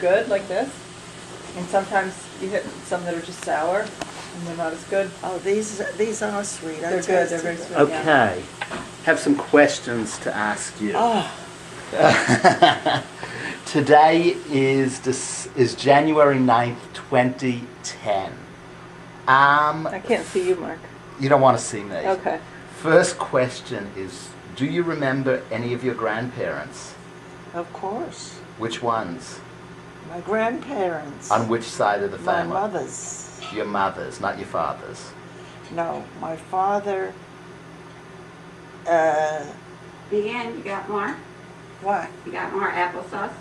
good, like this. And sometimes you hit some that are just sour, and they're not as good. Oh, these are sweet. They're good, they're very sweet. Okay. Have some questions to ask you. Oh, Today is January 9th, 2010. I can't see you, Mark. You don't want to see me. Okay. First question is, do you remember any of your grandparents? of course. Which ones? My grandparents. On which side of the My family? mother's. Your mother's, not your father's. No, my father. Deanne, you got more? What? You got more applesauce?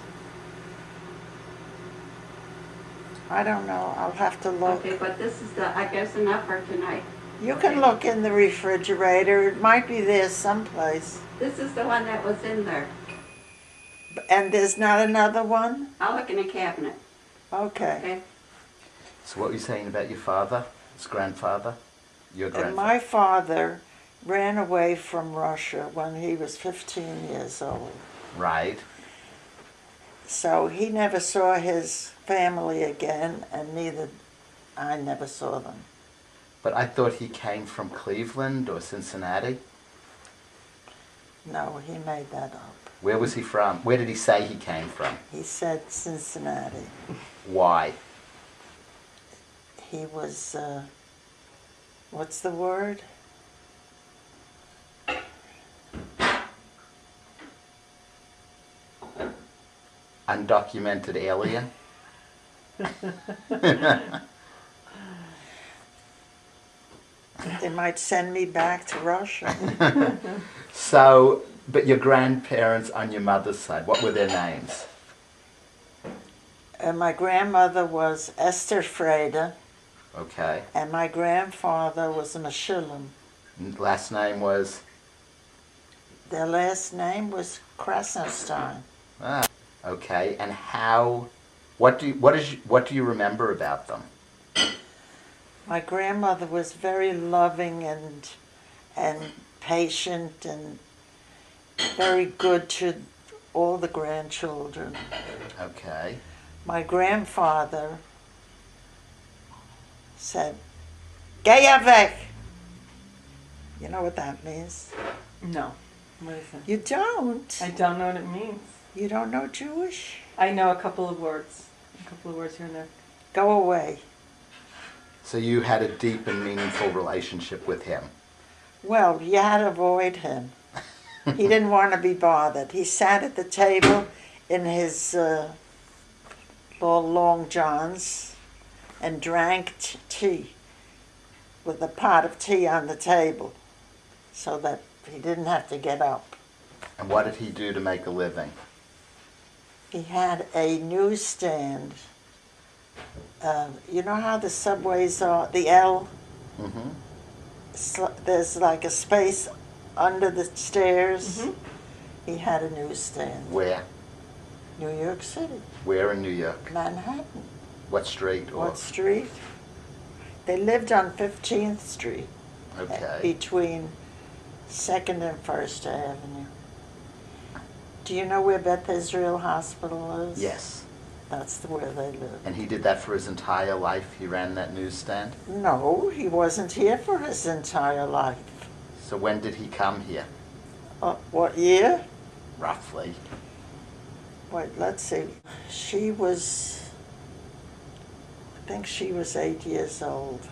I don't know. I'll have to look. Okay, but this is I guess enough for tonight. You can look in the refrigerator. It might be there someplace. This is the one that was in there. And there's not another one? I'll look in the cabinet, Okay. okay? So what were you saying about your father? His grandfather? Your And grandfather? my father ran away from Russia when he was 15 years old. Right. So he never saw his family again, and neither I never saw them. But I thought he came from Cleveland or Cincinnati. No, he made that up. Where was he from? Where did he say he came from? He said Cincinnati. Why? He was, what's the word? Undocumented alien? They might send me back to Russia. So, but your grandparents on your mother's side, what were their names? And my grandmother was Esther Freda, Okay. and my grandfather was Mechoulam. Last name was? Their last name was Krasnostein. Ah, okay. And how? What do you remember about them? My grandmother was very loving and patient and very good to all the grandchildren. Okay. My grandfather said, "Gaya weg." You know what that means? No. What is it? You don't? I don't know what it means. You don't know Jewish? I know a couple of words. A couple of words here and there. Go away. So you had a deep and meaningful relationship with him. Well, you had to avoid him. He didn't want to be bothered. He sat at the table in his little long johns and drank tea with a pot of tea on the table so that he didn't have to get up. And what did he do to make a living? He had a newsstand. You know how the subways are, the L? Mm-hmm. There's like a space under the stairs. He had a newsstand. Where? New York City, Where in New York? Manhattan. What street? Or? What street? They lived on 15th Street, Okay. between 2nd and 1st Avenue. Do you know where Beth Israel Hospital is? Yes. That's where they live. And he did that for his entire life? He ran that newsstand? No, he wasn't here for his entire life. So when did he come here? What year? Roughly. Wait, let's see. She was, I think she was 8 years old.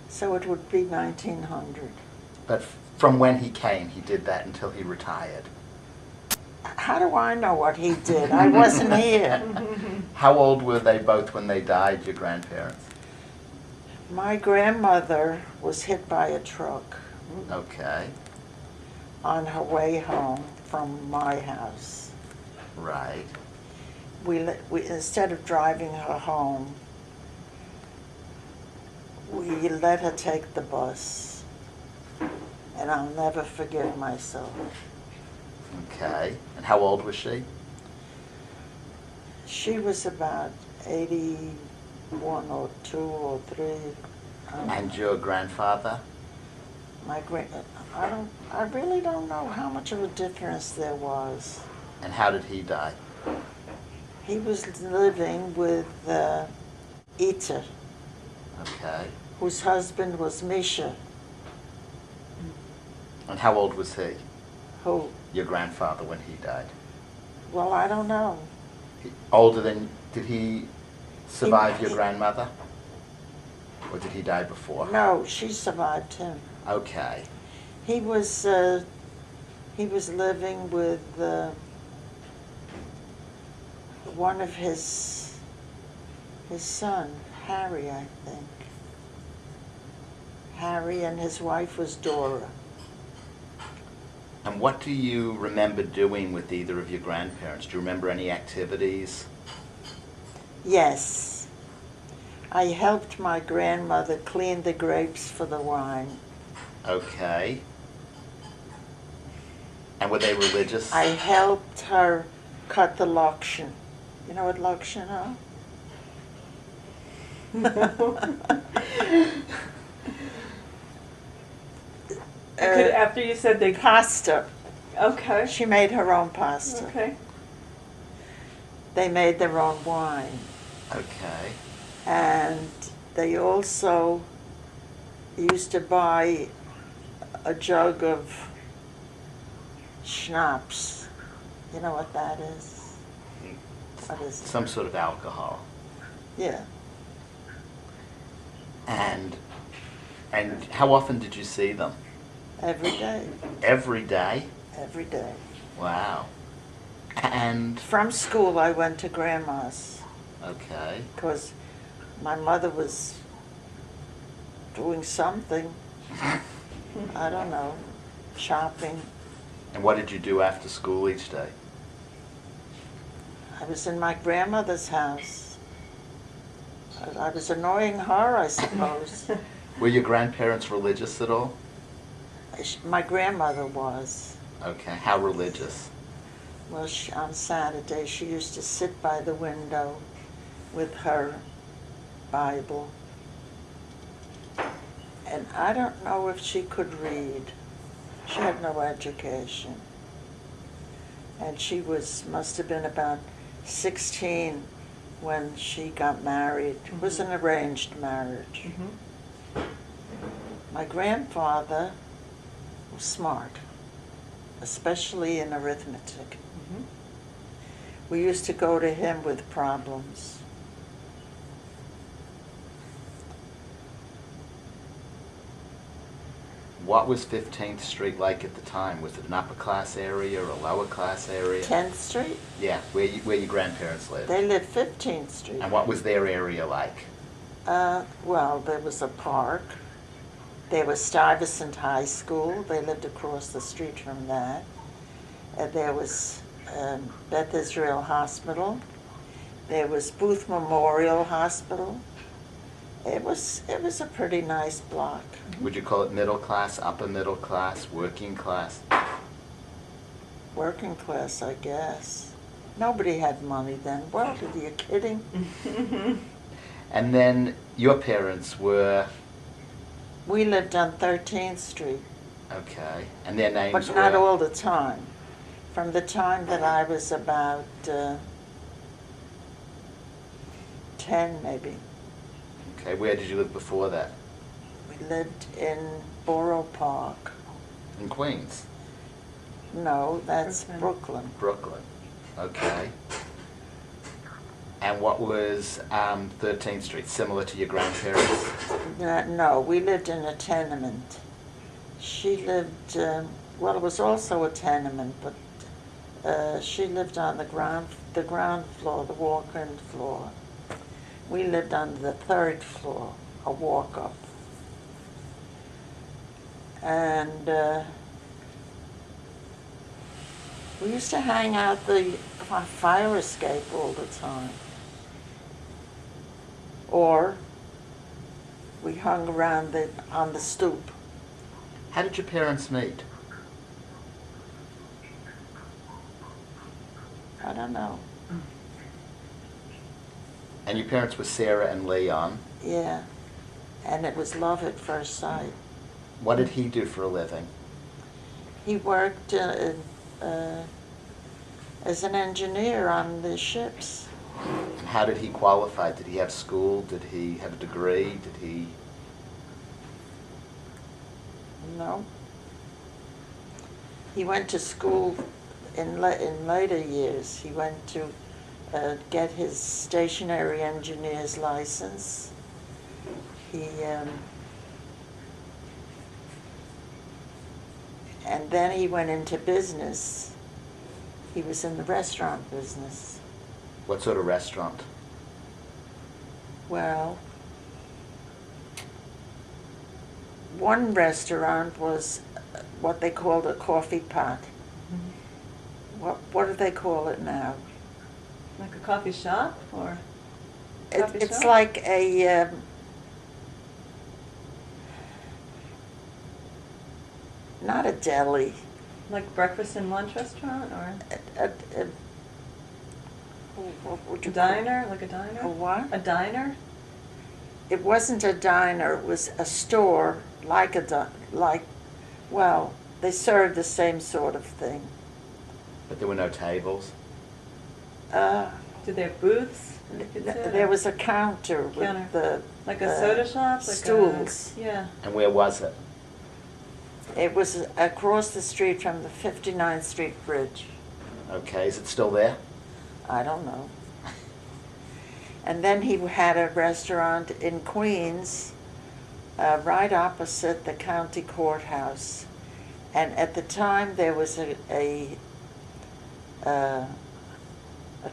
So it would be 1900. But from when he came, he did that until he retired. How do I know what he did? I wasn't here. How old were they both when they died, your grandparents? My grandmother was hit by a truck Okay. on her way home from my house. Right. We instead of driving her home, we let her take the bus. And I'll never forgive myself. Okay. And how old was she? She was about 81 or 2 or 3. And your grandfather? I really don't know how much of a difference there was. And how did he die? He was living with Ita, Okay. whose husband was Misha, And how old was he, who, your grandfather, when he died? well, I don't know. Older than, did he survive your he- grandmother? Or did he die before? No, she survived him. Okay. He was living with one of his son, Harry, I think. Harry, and his wife was Dora. And what do you remember doing with either of your grandparents? Do you remember any activities? Yes. I helped my grandmother clean the grapes for the wine. Okay. And were they religious? I helped her cut the lokshen. You know what lokshen are? After you said they, Pasta. okay, She made her own pasta. okay. They made their own wine. Okay. And they also used to buy a jug of schnapps. You know what that is? What is it? Some sort of alcohol. Yeah. And how often did you see them? Every day. Every day? Every day. Wow. And, From school, I went to Grandma's okay. because my mother was doing something. I don't know, shopping. And what did you do after school each day? I was in my grandmother's house. I was annoying her, I suppose. Were your grandparents religious at all? My grandmother was. Okay. How religious? Well, on Saturday, she used to sit by the window with her Bible. And I don't know if she could read. She had no education. And she must have been about 16 when she got married. It was an arranged marriage. Mhm. My grandfather was smart, especially in arithmetic. Mhm. We used to go to him with problems. What was 15th Street like at the time? Was it an upper class area or a lower class area? 10th Street, Yeah, where your grandparents lived. they lived 15th Street. And what was their area like? Well, there was a park. There was Stuyvesant High School. They lived across the street from that. There was Beth Israel Hospital. There was Booth Memorial Hospital. It was a pretty nice block. Would you call it middle class, upper middle class, working class? Working class, I guess. Nobody had money then. Well, are you kidding? And then your parents were, We lived on 13th Street, okay, and their names but were? not all the time. From the time that I was about 10, maybe. Okay, where did you live before that? We lived in Borough Park. In Queens? No, that's Brooklyn. Brooklyn. Brooklyn. Okay. And what was 13th Street, similar to your grandparents? No, we lived in a tenement. She lived, well, it was also a tenement, but she lived on the ground floor, the walk-in floor. We lived on the 3rd floor, a walk-up. And we used to hang out the fire escape all the time. Or we hung around on the stoop. How did your parents meet? I don't know. And your parents were Sarah and Leon. Yeah. And it was love at first sight. What did he do for a living? He worked as an engineer on the ships. And how did he qualify? Did he have school? Did he have a degree? Did he? No. He went to school in later years. He went to get his stationary engineer's license. And then he went into business. He was in the restaurant business. What sort of restaurant? Well, one restaurant was what they called a coffee pot. What do they call it now? Like a coffee shop or? Coffee It's shop? like a not a deli. Like breakfast and lunch restaurant or What would a you call it? diner? Like a diner? A what? A diner? It wasn't a diner. It was a store like well, they served the same sort of thing. But there were no tables. Did they have booths? You could sit, There or was a counter with Counter. like a the soda shop? Like stools. Yeah. And where was it? It was across the street from the 59th Street Bridge. Okay, is it still there? I don't know. And then he had a restaurant in Queens, right opposite the county courthouse. And at the time, there was a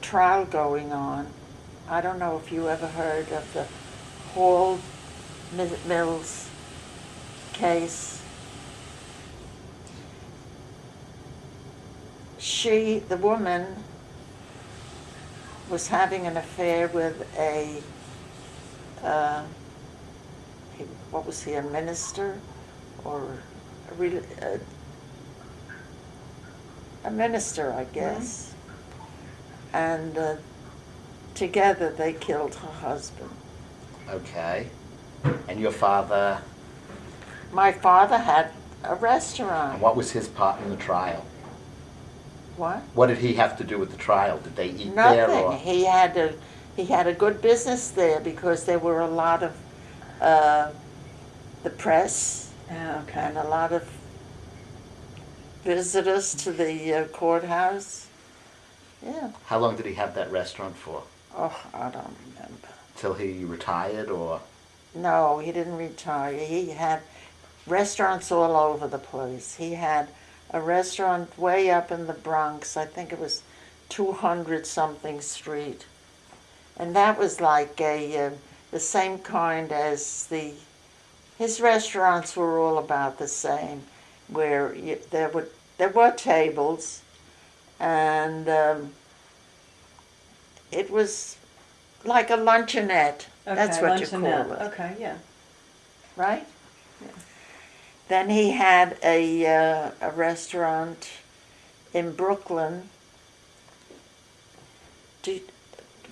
trial going on. I don't know if you ever heard of the Hall Mills case. The woman, was having an affair with what was he, a minister or a minister, I guess. And together they killed her husband. Okay. And your father, My father had a and restaurant. what was his part in the trial? What? What did he have to do with the trial? Did they eat there Nothing. or? He had a good business there because there were a lot of the press Yeah, okay. and a lot of visitors to the courthouse. Yeah. How long did he have that restaurant for? Oh, I don't remember. Till he retired or? No, he didn't retire. He had restaurants all over the place. He had a restaurant way up in the Bronx. I think it was 200 something street. And that was like the same kind as his restaurants were all about the same, where there were tables, and it was like a luncheonette. That's Okay, what you call luncheonette. it, Okay, yeah. right? Yeah. Then he had a restaurant in Brooklyn.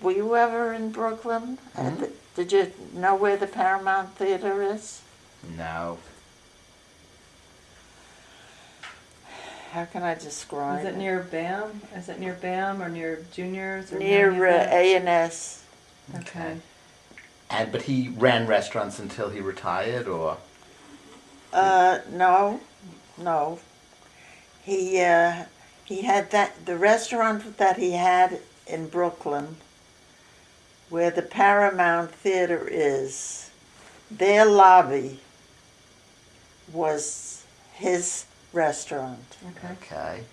Were you ever in Brooklyn? Mhm. Did you know where the Paramount Theater is? No. How can I describe Is it near BAM? Is it near BAM or near Juniors? Or Near any of that? A&S. Okay. But he ran restaurants until he retired or? No. He had the restaurant that he had in Brooklyn, where the Paramount Theater is. Their lobby was his restaurant, Okay. Okay.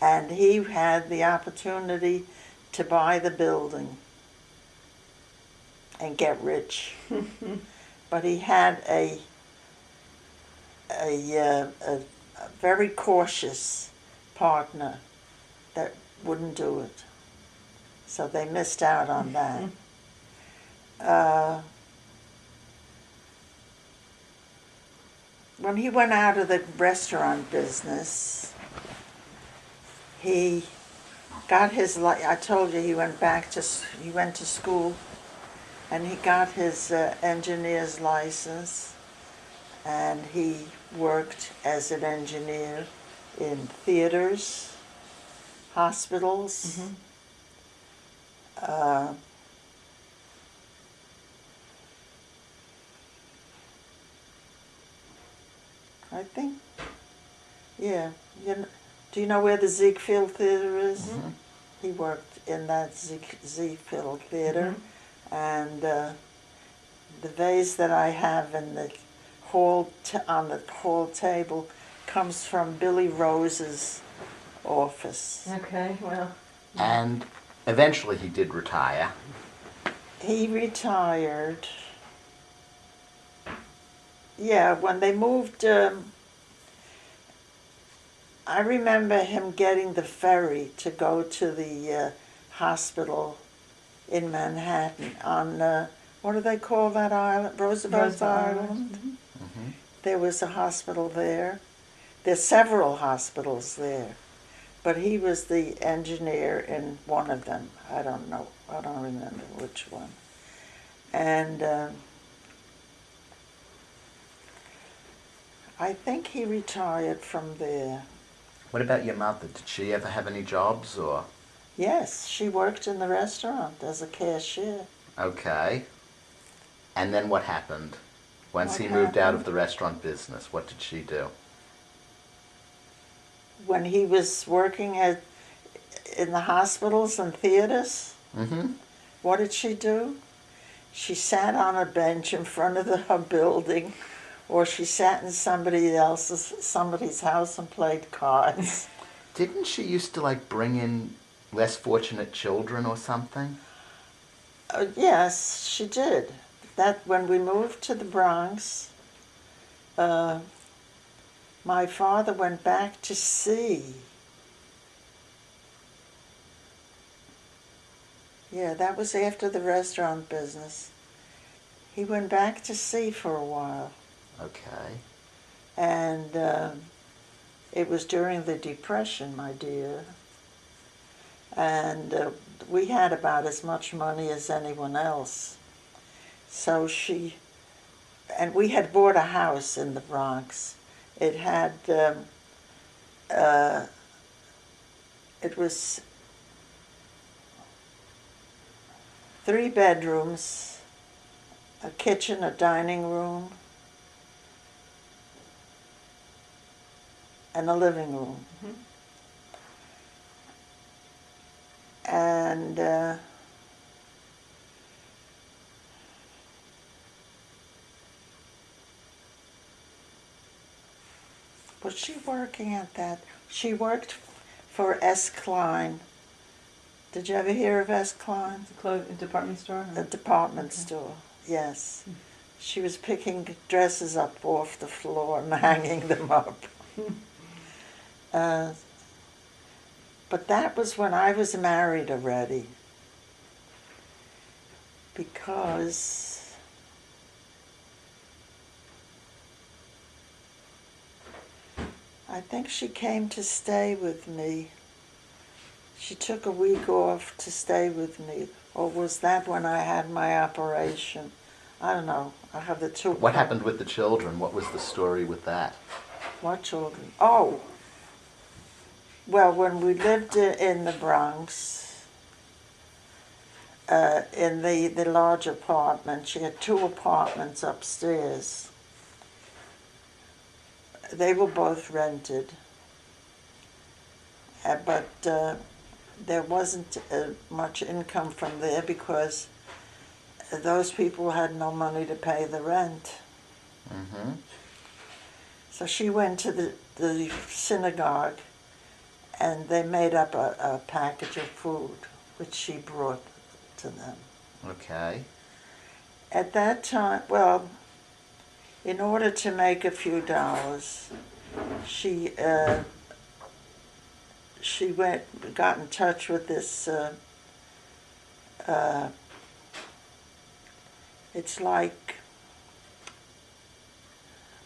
and he had the opportunity to buy the building and get rich. But he had a very cautious partner that wouldn't do it. So they missed out on that. When he went out of the restaurant business, he got his, I told you he went to school, and he got his engineer's license, and he worked as an engineer in theaters, hospitals, uh, I think, yeah. Do you know where the Ziegfeld Theater is? Mhm. He worked in that Ziegfeld Theater, and the vase that I have in the on the hall table comes from Billy Rose's office. Okay, well, And eventually he did retire. He retired. Yeah, when they moved, I remember him getting the ferry to go to the hospital in Manhattan on, what do they call that island? Roosevelt Roosevelt Island? Island. Mhm. There was a hospital there. There's several hospitals there. But he was the engineer in one of them. I don't know. I don't remember which one. And I think he retired from there. What about your mother? Did she ever have any jobs or? Yes, she worked in the restaurant as a cashier. Okay. And then what happened? Once What he moved out of happened? the restaurant business, what did she do? When he was working in the hospitals and theaters, Mm-hmm. what did she do? She sat on a bench in front of her building, or she sat in somebody's house and played cards. Didn't she used to like bring in less fortunate children or something? Yes, she did. That when we moved to the Bronx, uh, my father went back to sea. Yeah, that was after the restaurant business. He went back to sea for a while, Okay. and it was during the Depression, my dear. And we had about as much money as anyone else. So and we had bought a house in the Bronx. It had, it was 3 bedrooms, a kitchen, a dining room, and a living room. Mhm. And was she working at that? She worked for S. Klein. Did you ever hear of S. Klein? It's a department store? A department Okay. store, yes. She was picking dresses up off the floor and hanging them up. But that was when I was married already. Because I think she came to stay with me. She took a week off to stay with me. Or was that when I had my operation? I don't know. I have the two. What happened with the children? What was the story with that? What children? Oh, well, when we lived in the Bronx, in the large apartment, she had 2 apartments upstairs. They were both rented, but there wasn't much income from there because those people had no money to pay the rent. Mm-hmm. So she went to the synagogue, and they made up a package of food, which she brought to them. Okay. At that time, well, in order to make a few dollars, she got in touch with this. It's like,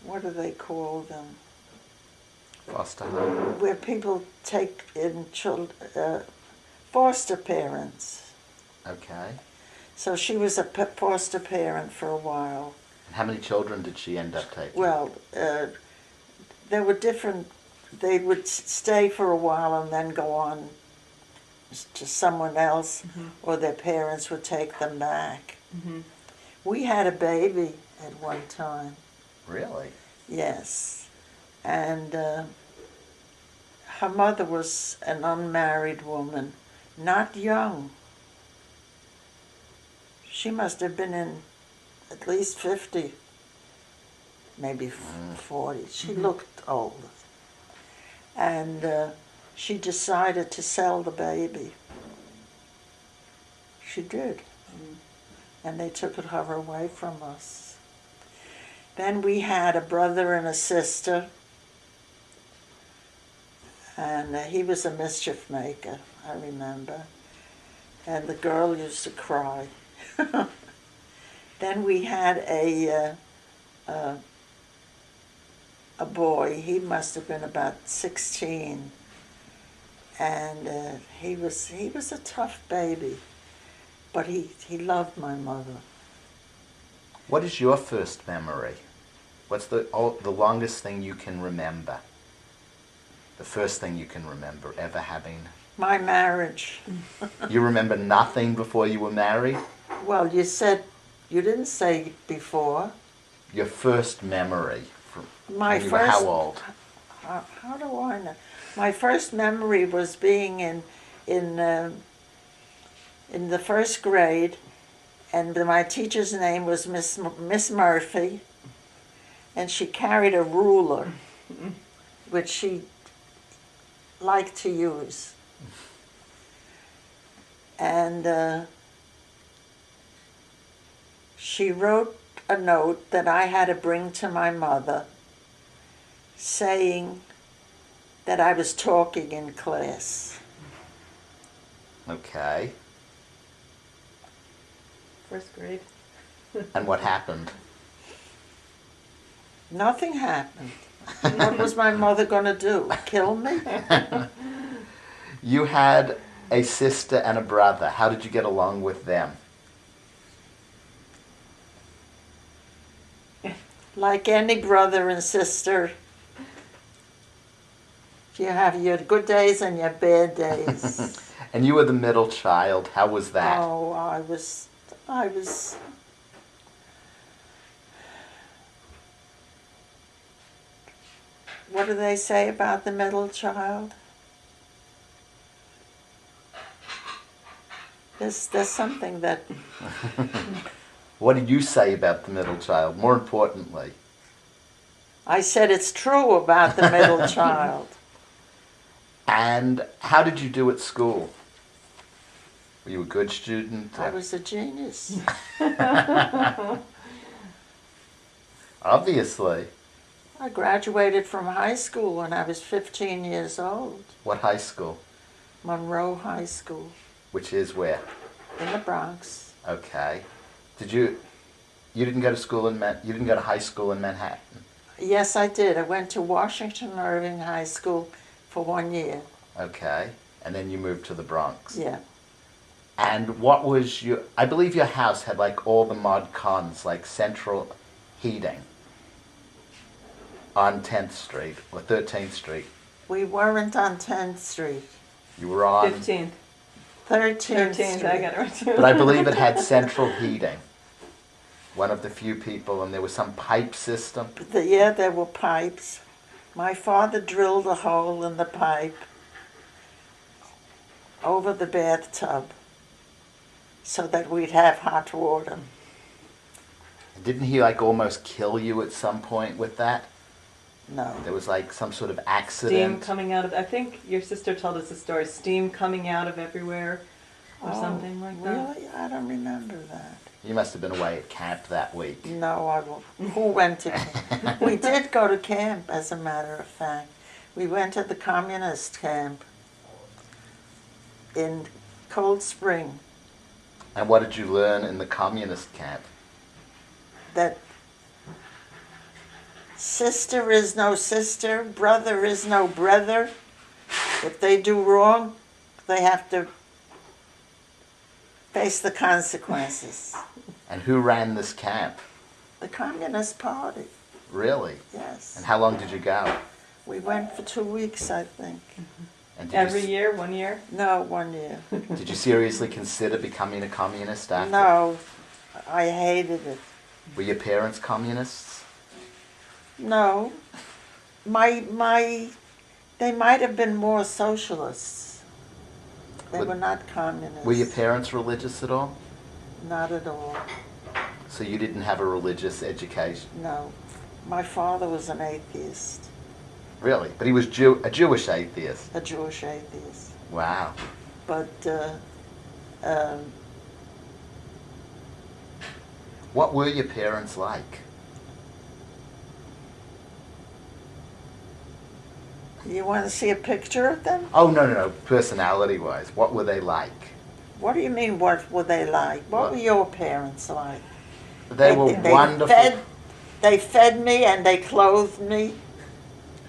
what do they call them? Foster home. Where people take in children, foster parents. Okay. So she was a foster parent for a while. And how many children did she end up taking? Well, there were different. They would stay for a while and then go on to someone else, Mhm. or their parents would take them back. Mhm. We had a baby at one time, Really? yes, and her mother was an unmarried woman, not young. She must have been in at least 50, maybe 40. She looked old. And she decided to sell the baby. She did. And they took her away from us. Then we had a brother and a sister. And he was a mischief maker, I remember. And the girl used to cry. Then we had a boy. He must have been about 16, and he was a tough baby, but he loved my mother. What is your first memory? What's the longest thing you can remember? The first thing you can remember ever having? My marriage. You remember nothing before you were married? Well, you didn't say before. Your first memory from My when you were first. how old? How do I know? My first memory was being in the first grade, and my teacher's name was Miss Murphy, and she carried a ruler, which she liked to use. And she wrote a note that I had to bring to my mother saying that I was talking in class. Okay. First grade. And what happened? Nothing happened. What was my mother going to do? Kill me? You had a sister and a brother. How did you get along with them? Like any brother and sister, you have your good days and your bad days. And you were the middle child. How was that? Oh, I was. What do they say about the middle child? There's something that What did you say about the middle child? More importantly. I said it's true about the middle child. And how did you do at school? Were you a good student? I was a genius. Obviously. I graduated from high school when I was 15 years old. What high school? Monroe High School Which is where? in the Bronx. Okay. You didn't go to school you didn't go to high school in Manhattan? Yes, I did. I went to Washington Irving High School for 1 year. Okay. And then you moved to the Bronx. Yeah. And what was I believe your house had like all the mod cons, like central heating on 10th Street or 13th Street. We weren't on 10th Street. You were on, 15th. 13th 13th, Street. I got it right too. but I believe it had central heating. One of the few people, and there was some pipe system. Yeah, there were pipes. My father drilled a hole in the pipe over the bathtub so that we'd have hot water. Didn't he like almost kill you at some point with that? No. There was like some sort of Steam accident. coming out of, I think your sister told us a story, steam coming out of everywhere or Oh, something like that. Really? I don't remember that. You must have been away at camp that week. No, I won't. Who went to camp? We did go to camp, as a matter of fact. We went to the communist camp in Cold Spring. And what did you learn in the communist camp? That sister is no sister, brother is no brother. If they do wrong, they have to face the consequences. And who ran this camp? The Communist Party, Really? yes. And how long did you go? We went for 2 weeks, I think. And Every year, 1 year? No, 1 year. Did you seriously consider becoming a communist after? No, I hated it. Were your parents communists? No, they might have been more socialists. They Would- were not communists. Were your parents religious at all? Not at all. So you didn't have a religious education? No. My father was an atheist, Really? But he was a Jewish atheist? a Jewish atheist. Wow. But um, What were your parents like? you want to see a picture of them? Oh, no. Personality-wise, what were they like? What do you mean, what were they like? What What? were your parents like? They were wonderful. They fed me and they clothed me,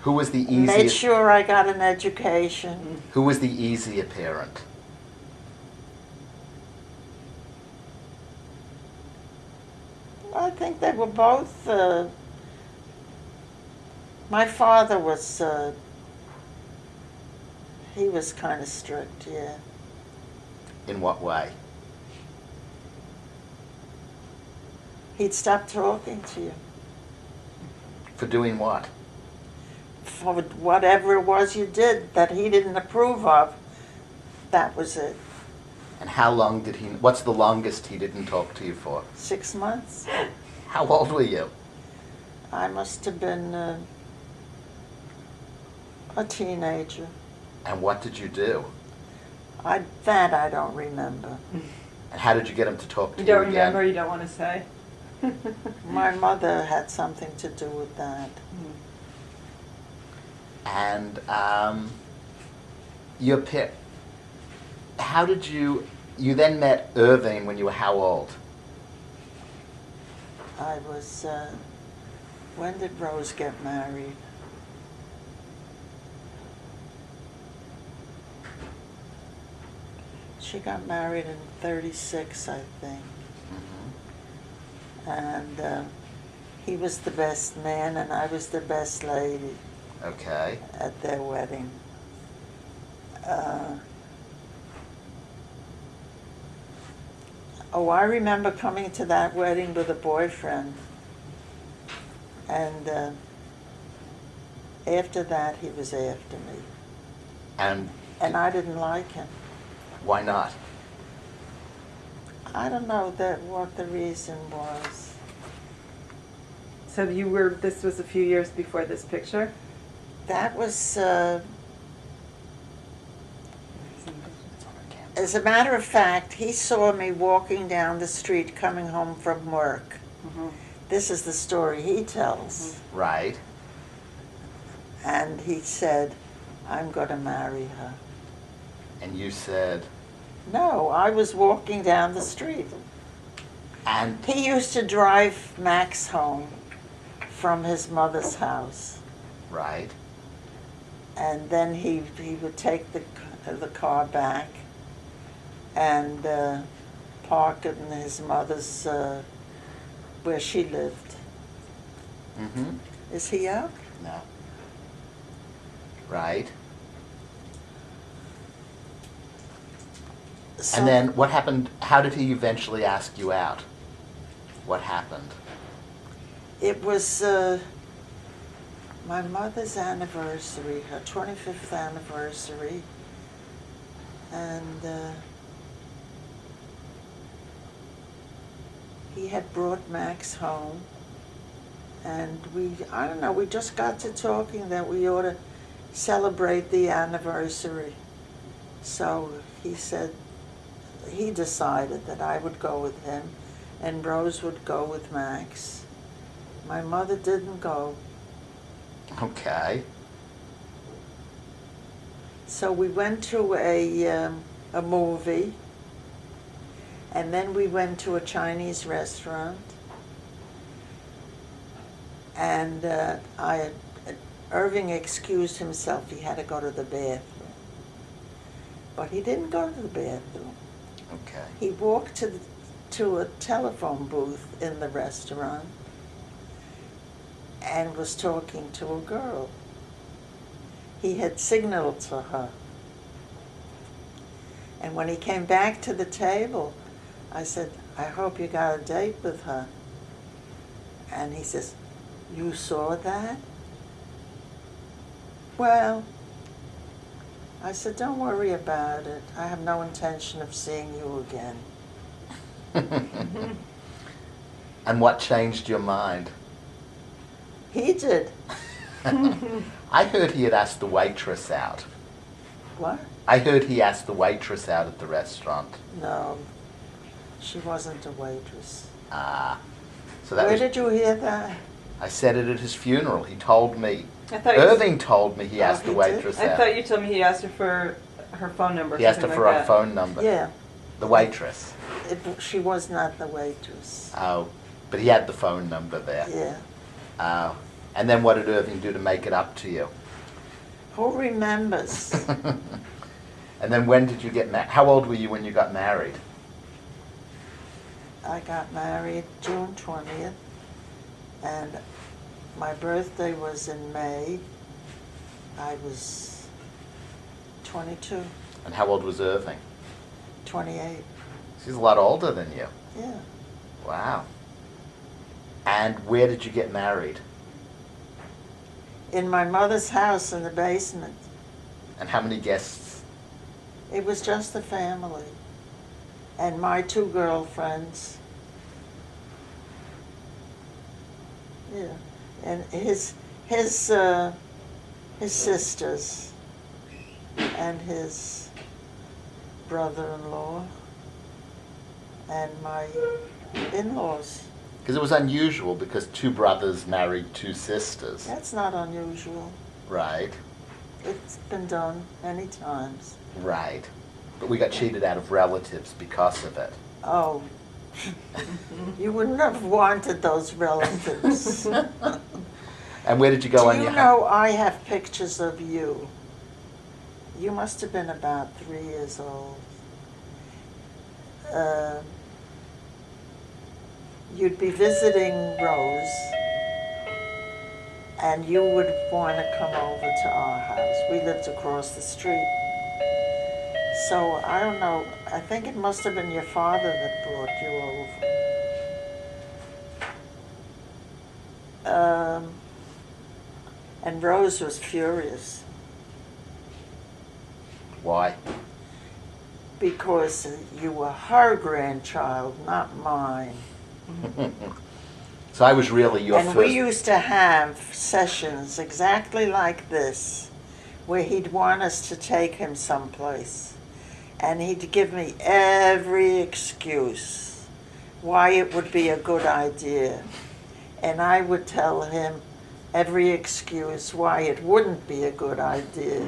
Who was the made easiest? sure I got an education. Who was the easier parent? I think they were both. My father was. He was kind of strict, yeah. In what way? He'd stop talking to you For doing what? for whatever it was you did that he didn't approve of. That was it. And how long did he? What's the longest he didn't talk to you for? 6 months. How old were you? I must have been a teenager. And what did you do? I don't remember. And how did you get him to talk to You you don't again? remember, you don't want to say? My mother had something to do with that. And how did you then met Irving when you were how old? I was, when did Rose get married? She got married in 36, I think. And he was the best man and I was the best lady Okay. at their wedding. I remember coming to that wedding with a boyfriend. And after that, he was after me. And And I didn't like him. why not? I don't know what the reason was. So this was a few years before this picture? That was, as a matter of fact, he saw me walking down the street coming home from work. This is the story he tells. Right. And he said, I'm going to marry her. And you said, No, I was walking down the street. and He used to drive Max home from his mother's house. right. And then he would take the car back and park it in his mother's, where she lived. Mm-hmm. Is he up? No. Right. So And then what happened? How did he eventually ask you out? What happened? it was my mother's anniversary, her 25th anniversary. And he had brought Max home. And I don't know, we just got to talking that we ought to celebrate the anniversary. So he said, he decided that I would go with him and Rose would go with Max. My mother didn't go. Okay. So we went to a movie, and then we went to a Chinese restaurant. And Irving excused himself. He had to go to the bathroom. But he didn't go to the bathroom. Okay. He walked to a telephone booth in the restaurant and was talking to a girl. He had signaled to her. And when he came back to the table, I said, I hope you got a date with her. And he says, you saw that? Well, I said, don't worry about it. I have no intention of seeing you again. And what changed your mind? He did. I heard he had asked the waitress out. What? I heard he asked the waitress out at the restaurant. No, she wasn't a waitress. Ah. So that Where was, did you hear that? I said it at his funeral. He told me. I thought you- Irving told me he Oh, asked the he waitress I out. thought you told me he asked her for her phone number. or He asked her something for like her that. phone number. Yeah, The waitress. she was not the waitress. Oh. But he had the phone number there. Yeah. Oh. And then what did Irving do to make it up to you? Who remembers? And then when did you get married? How old were you when you got married? I got married June 20th, and my birthday was in May. I was 22, And how old was Irving? 28. He's a lot older than you. Yeah. Wow. And where did you get married? In my mother's house in the basement. And how many guests? It was just the family and my two girlfriends. Yeah, and his sisters and his brother-in-law and my in-laws. Because it was unusual because two brothers married two sisters. That's not unusual. Right. It's been done many times. Right. But we got cheated out of relatives because of it. Oh, you wouldn't have wanted those relatives. And where did you go Do on you your know I have pictures of you? You must have been about 3 years old. You'd be visiting Rose, and you would want to come over to our house. We lived across the street. So, I don't know, I think it must have been your father that brought you over. And Rose was furious Why? because you were her grandchild, not mine. So I was really your And first... we used to have sessions exactly like this, where he'd want us to take him someplace. And he'd give me every excuse why it would be a good idea. And I would tell him every excuse why it wouldn't be a good idea.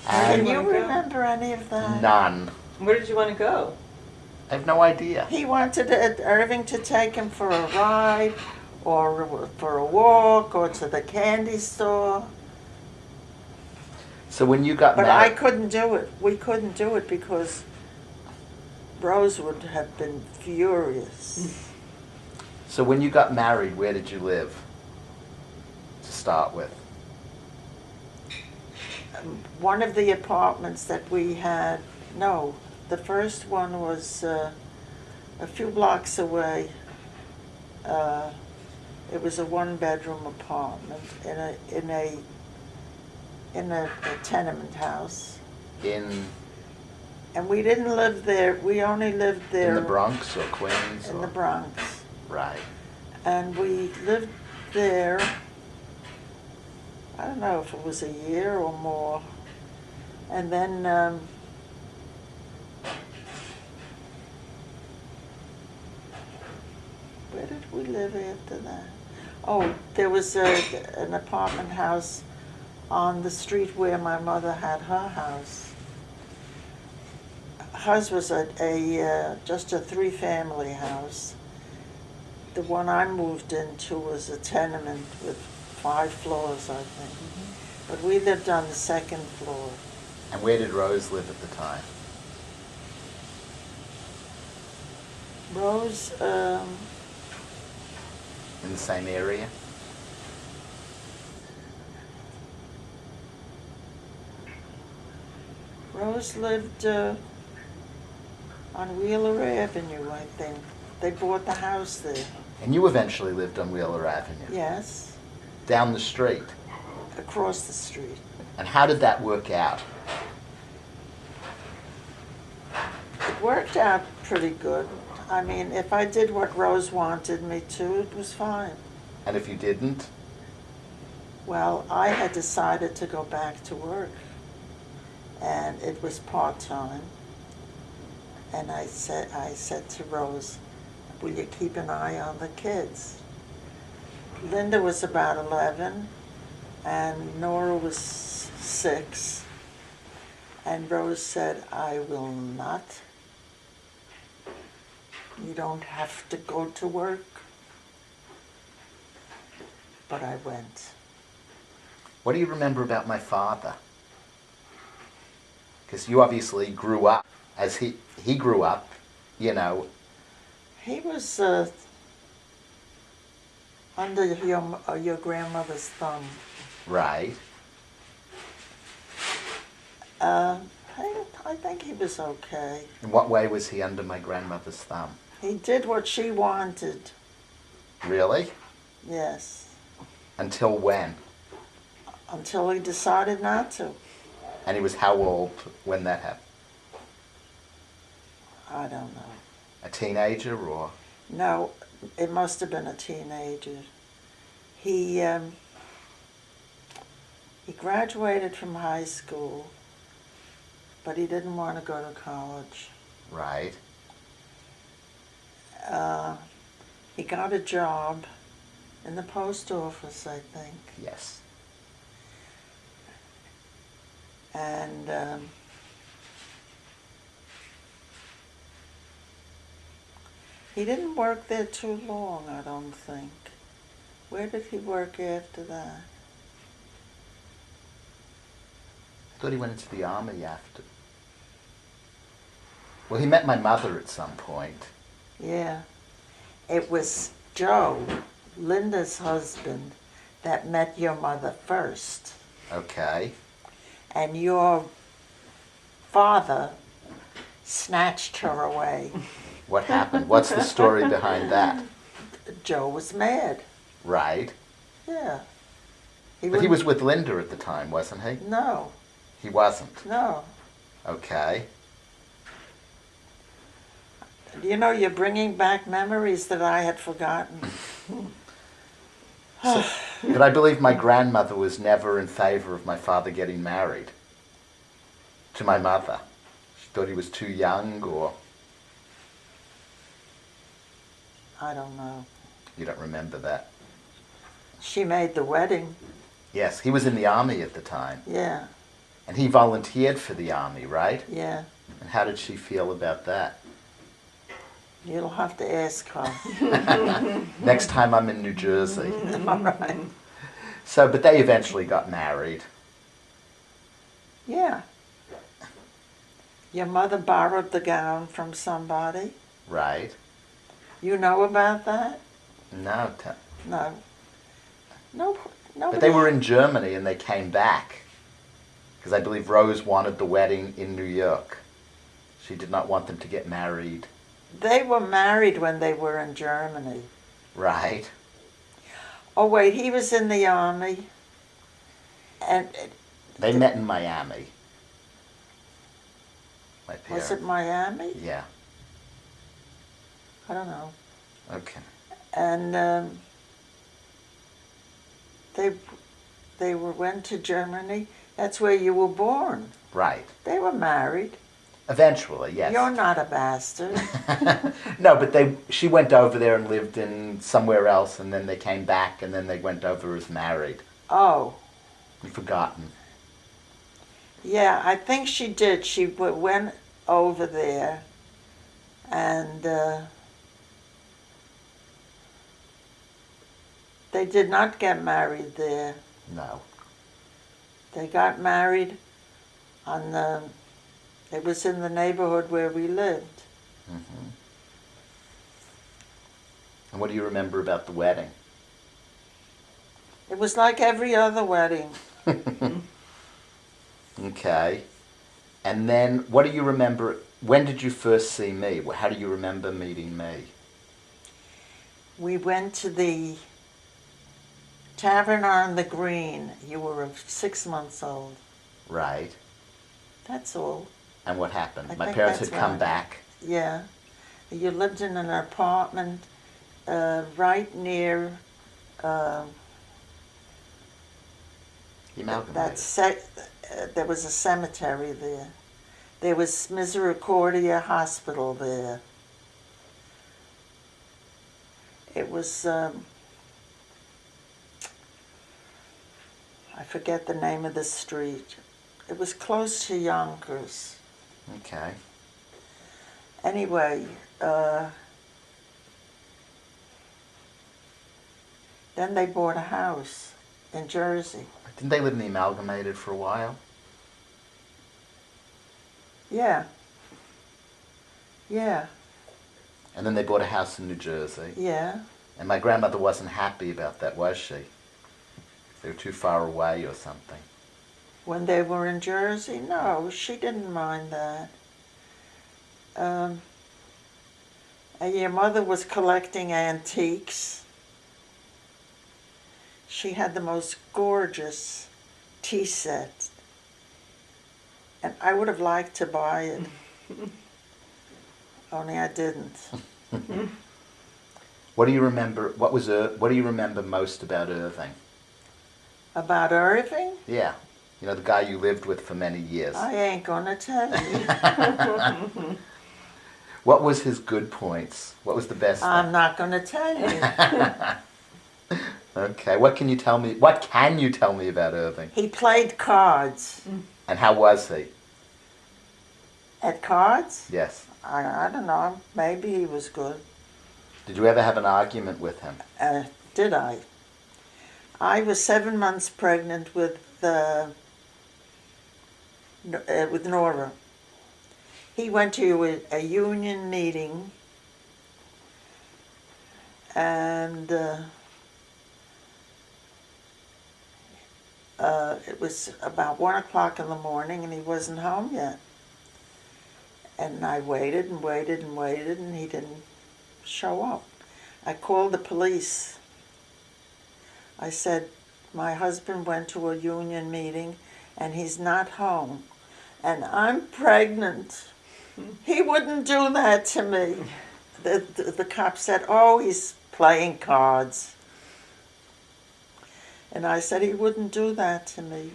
Can And you wanna go? remember any of that? none. Where did you want to go? I have no idea. He wanted Irving to take him for a ride, or for a walk, or to the candy store. So when you got But I married... couldn't do it. We couldn't do it because Rose would have been furious. So when you got married, where did you live? To start with. One of the apartments that we had, no, the first one was a few blocks away. It was a one-bedroom apartment in a tenement house. In And we didn't live there, we only lived there. in the Bronx or Queens? In or... the Bronx. Right. And we lived there, I don't know if it was a year or more. And then, where did we live after that? Oh, there was an apartment house on the street where my mother had her house. Hers was just a three-family house. The one I moved into was a tenement with 5 floors, I think. But we lived on the second floor. And where did Rose live at the time? Rose, In the same area? Rose lived on Wheeler Avenue, I think. They bought the house there. And you eventually lived on Wheeler Avenue? Yes, Down the street. across the street. And how did that work out? It worked out pretty good. I mean, if I did what Rose wanted me to, it was fine. And if you didn't? Well, I had decided to go back to work, and it was part-time. And I said to Rose, will you keep an eye on the kids? Linda was about 11, and Nora was 6. And Rose said, I will not. You don't have to go to work. But I went. What do you remember about my father? Because you obviously grew up as he grew up, you know. He was under your grandmother's thumb. Right. I think he was okay. In what way was he under my grandmother's thumb? He did what she wanted, Really? yes, Until when? until he decided not to. And he was how old when that happened? I don't know. A teenager or? No, it must have been a teenager. He graduated from high school, but he didn't want to go to college. Right. He got a job in the post office, I think. Yes. And he didn't work there too long, I don't think. Where did he work after that? I thought he went into the army after. Well, he met my mother at some point. Yeah. It was Joe, Linda's husband, that met your mother first. Okay. And your father snatched her away. What happened? What's the story behind that? Joe was mad. Right. Yeah. But he wouldn't- was with Linda at the time, wasn't he? No, He wasn't. no. Okay. You know, you're bringing back memories that I had forgotten. But I believe my grandmother was never in favor of my father getting married to my mother. She thought he was too young, or I don't know. you don't remember that. She made the wedding. Yes, he was in the army at the time. Yeah, And he volunteered for the army, right? yeah. And how did she feel about that? You'll have to ask her. Next time I'm in New Jersey. All right. So, but they eventually got married. Yeah. Your mother borrowed the gown from somebody. Right. You know about that? No, No. No. Nobody. but they were in Germany and they came back. Because I believe Rose wanted the wedding in New York. She did not want them to get married. They were married when they were in Germany. Right. Oh wait, he was in the army. And They met in Miami. My was parents. it Miami? Yeah. I don't know. Okay. And they went to Germany. That's where you were born. Right. They were married. Eventually, yes. You're not a bastard. No, but she went over there and lived in somewhere else, and then they came back, and then they went over as married. Oh, You've forgotten. yeah, I think she did. She went over there, and they did not get married there. No. They got married on the. It was in the neighborhood where we lived. Hmm. And what do you remember about the wedding? It was like every other wedding. Okay. And then, what do you remember? When did you first see me? How do you remember meeting me? We went to the Tavern on the Green. You were 6 months old. Right. That's all. And what happened? I My think parents that's had come right. back. Yeah. You lived in an apartment right near Amalgamated. there was a cemetery there. There was Misericordia Hospital there. It was, I forget the name of the street. It was close to Yonkers. Okay. Anyway, then they bought a house in Jersey. Didn't they live in the Amalgamated for a while? Yeah. Yeah. And then they bought a house in New Jersey. Yeah. And my grandmother wasn't happy about that, was she? They were too far away or something. When they were in Jersey, no, she didn't mind that. And your mother was collecting antiques. She had the most gorgeous tea set. And I would have liked to buy it. Only I didn't. What do you remember? What do you remember most about Irving? About Irving? Yeah, you know, the guy you lived with for many years. I ain't gonna tell you. What was his good points? What was the best I'm thing? not gonna tell you. Okay, what can you tell me? What can you tell me about Irving? He played cards. And how was he? At cards? Yes. I don't know. Maybe he was good. Did you ever have an argument with him? Did I? I was 7 months pregnant with Nora. He went to a union meeting, and it was about 1 o'clock in the morning, and he wasn't home yet. And I waited and waited and waited, and he didn't show up. I called the police. I said, my husband went to a union meeting and he's not home. And I'm pregnant. He wouldn't do that to me. The cop said, oh, he's playing cards. And I said, he wouldn't do that to me.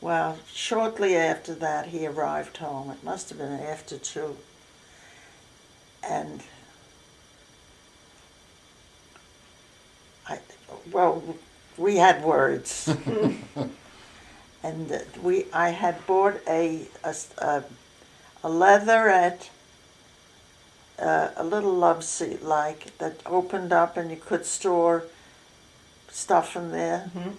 Well, shortly after that, he arrived home. It must have been after 2. And we had words. And I had bought a leatherette, a little love seat like that opened up and you could store stuff in there. Mm-hmm.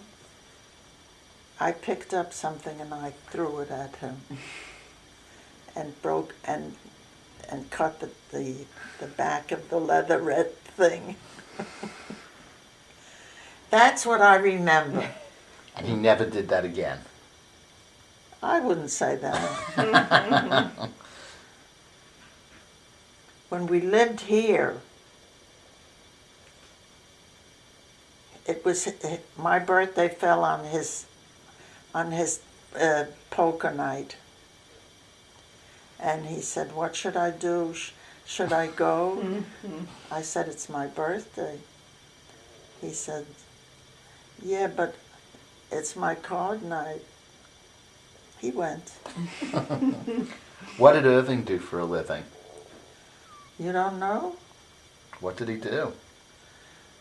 I picked up something and I threw it at him and broke and cut the back of the leatherette thing. That's what I remember. And he never did that again. I wouldn't say that. When we lived here, my birthday fell on his poker night. And he said, what should I do? Should I go? Mm-hmm. I said, it's my birthday. He said, yeah, but it's my card night. He went. What did Irving do for a living? You don't know? What did he do?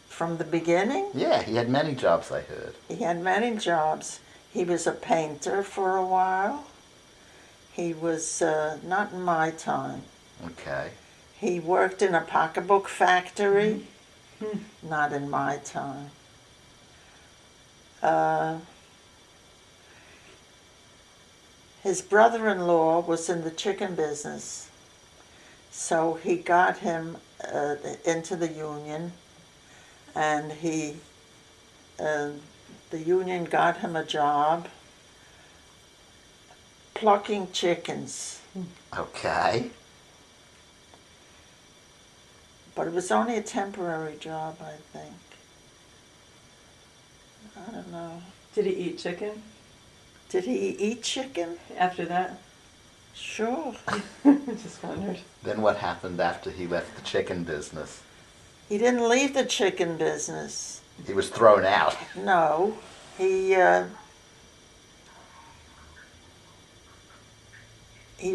From the beginning? Yeah, he had many jobs, I heard. He had many jobs. He was a painter for a while. He was, not in my time. Okay. He worked in a pocketbook factory. Not in my time. His brother-in-law was in the chicken business, so he got him into the union, and the union got him a job plucking chickens. Okay. But it was only a temporary job, I think. I don't know. Did he eat chicken Did he eat chicken? after that? Sure. Just wondered. Then what happened after he left the chicken business? He didn't leave the chicken business. He was thrown out. No. He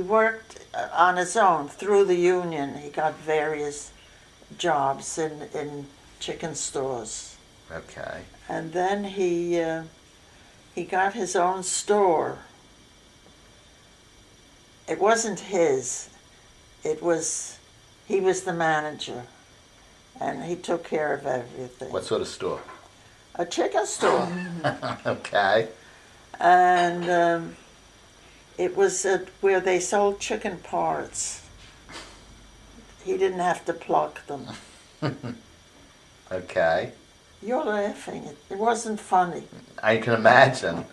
worked on his own through the union. He got various jobs in chicken stores. Okay. And then he got his own store. It wasn't his. He was the manager, and he took care of everything. What sort of store? A chicken store. Okay. And it was where they sold chicken parts. He didn't have to pluck them. Okay. You're laughing. It wasn't funny. I can imagine.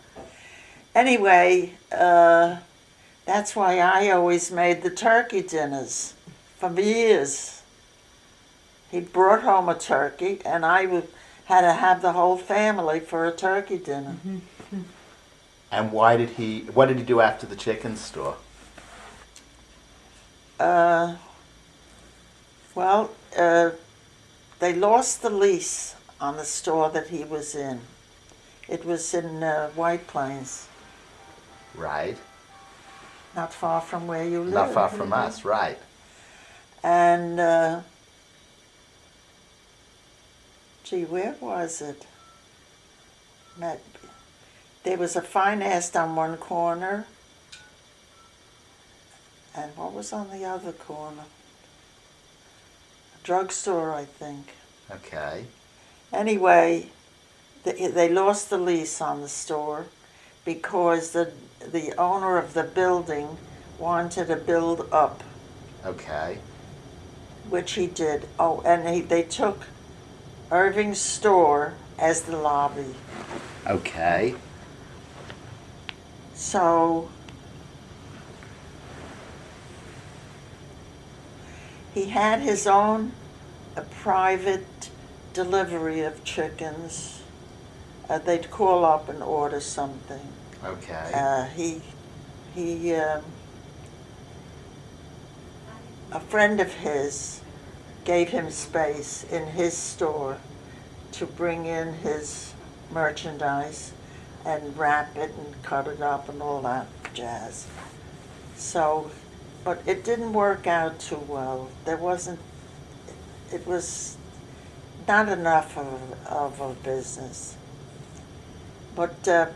Anyway, that's why I always made the turkey dinners for years. He brought home a turkey, and had to have the whole family for a turkey dinner. And what did he do after the chicken store? They lost the lease on the store that he was in. It was in White Plains, Right. not far from where you live. Not far from us, right. And, where was it? There was a finance on one corner, and what was on the other corner? A drugstore, I think. Okay. Anyway, they lost the lease on the store because the owner of the building wanted to build up, Okay. which he did. Oh, and they took Irving's store as the lobby. Okay. So he had his own private delivery of chickens. They'd call up and order something. Okay. A friend of his gave him space in his store to bring in his merchandise and wrap it and cut it up and all that jazz. So, but it didn't work out too well. It was not enough of a business. But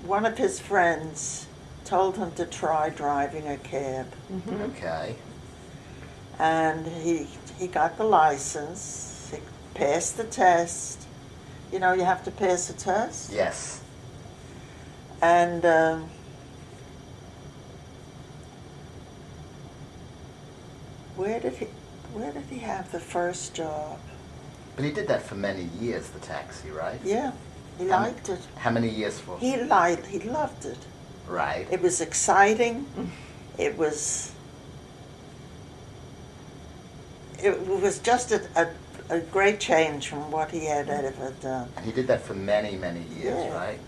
one of his friends told him to try driving a cab. Okay. And he got the license, he passed the test. You know, you have to pass a test. Yes. And where did he have the first job? But he did that for many years, the taxi, right? Yeah, he liked it. How many years for? He loved it. Right. It was exciting. It was just a great change from what he had ever done. And he did that for many, many years, right?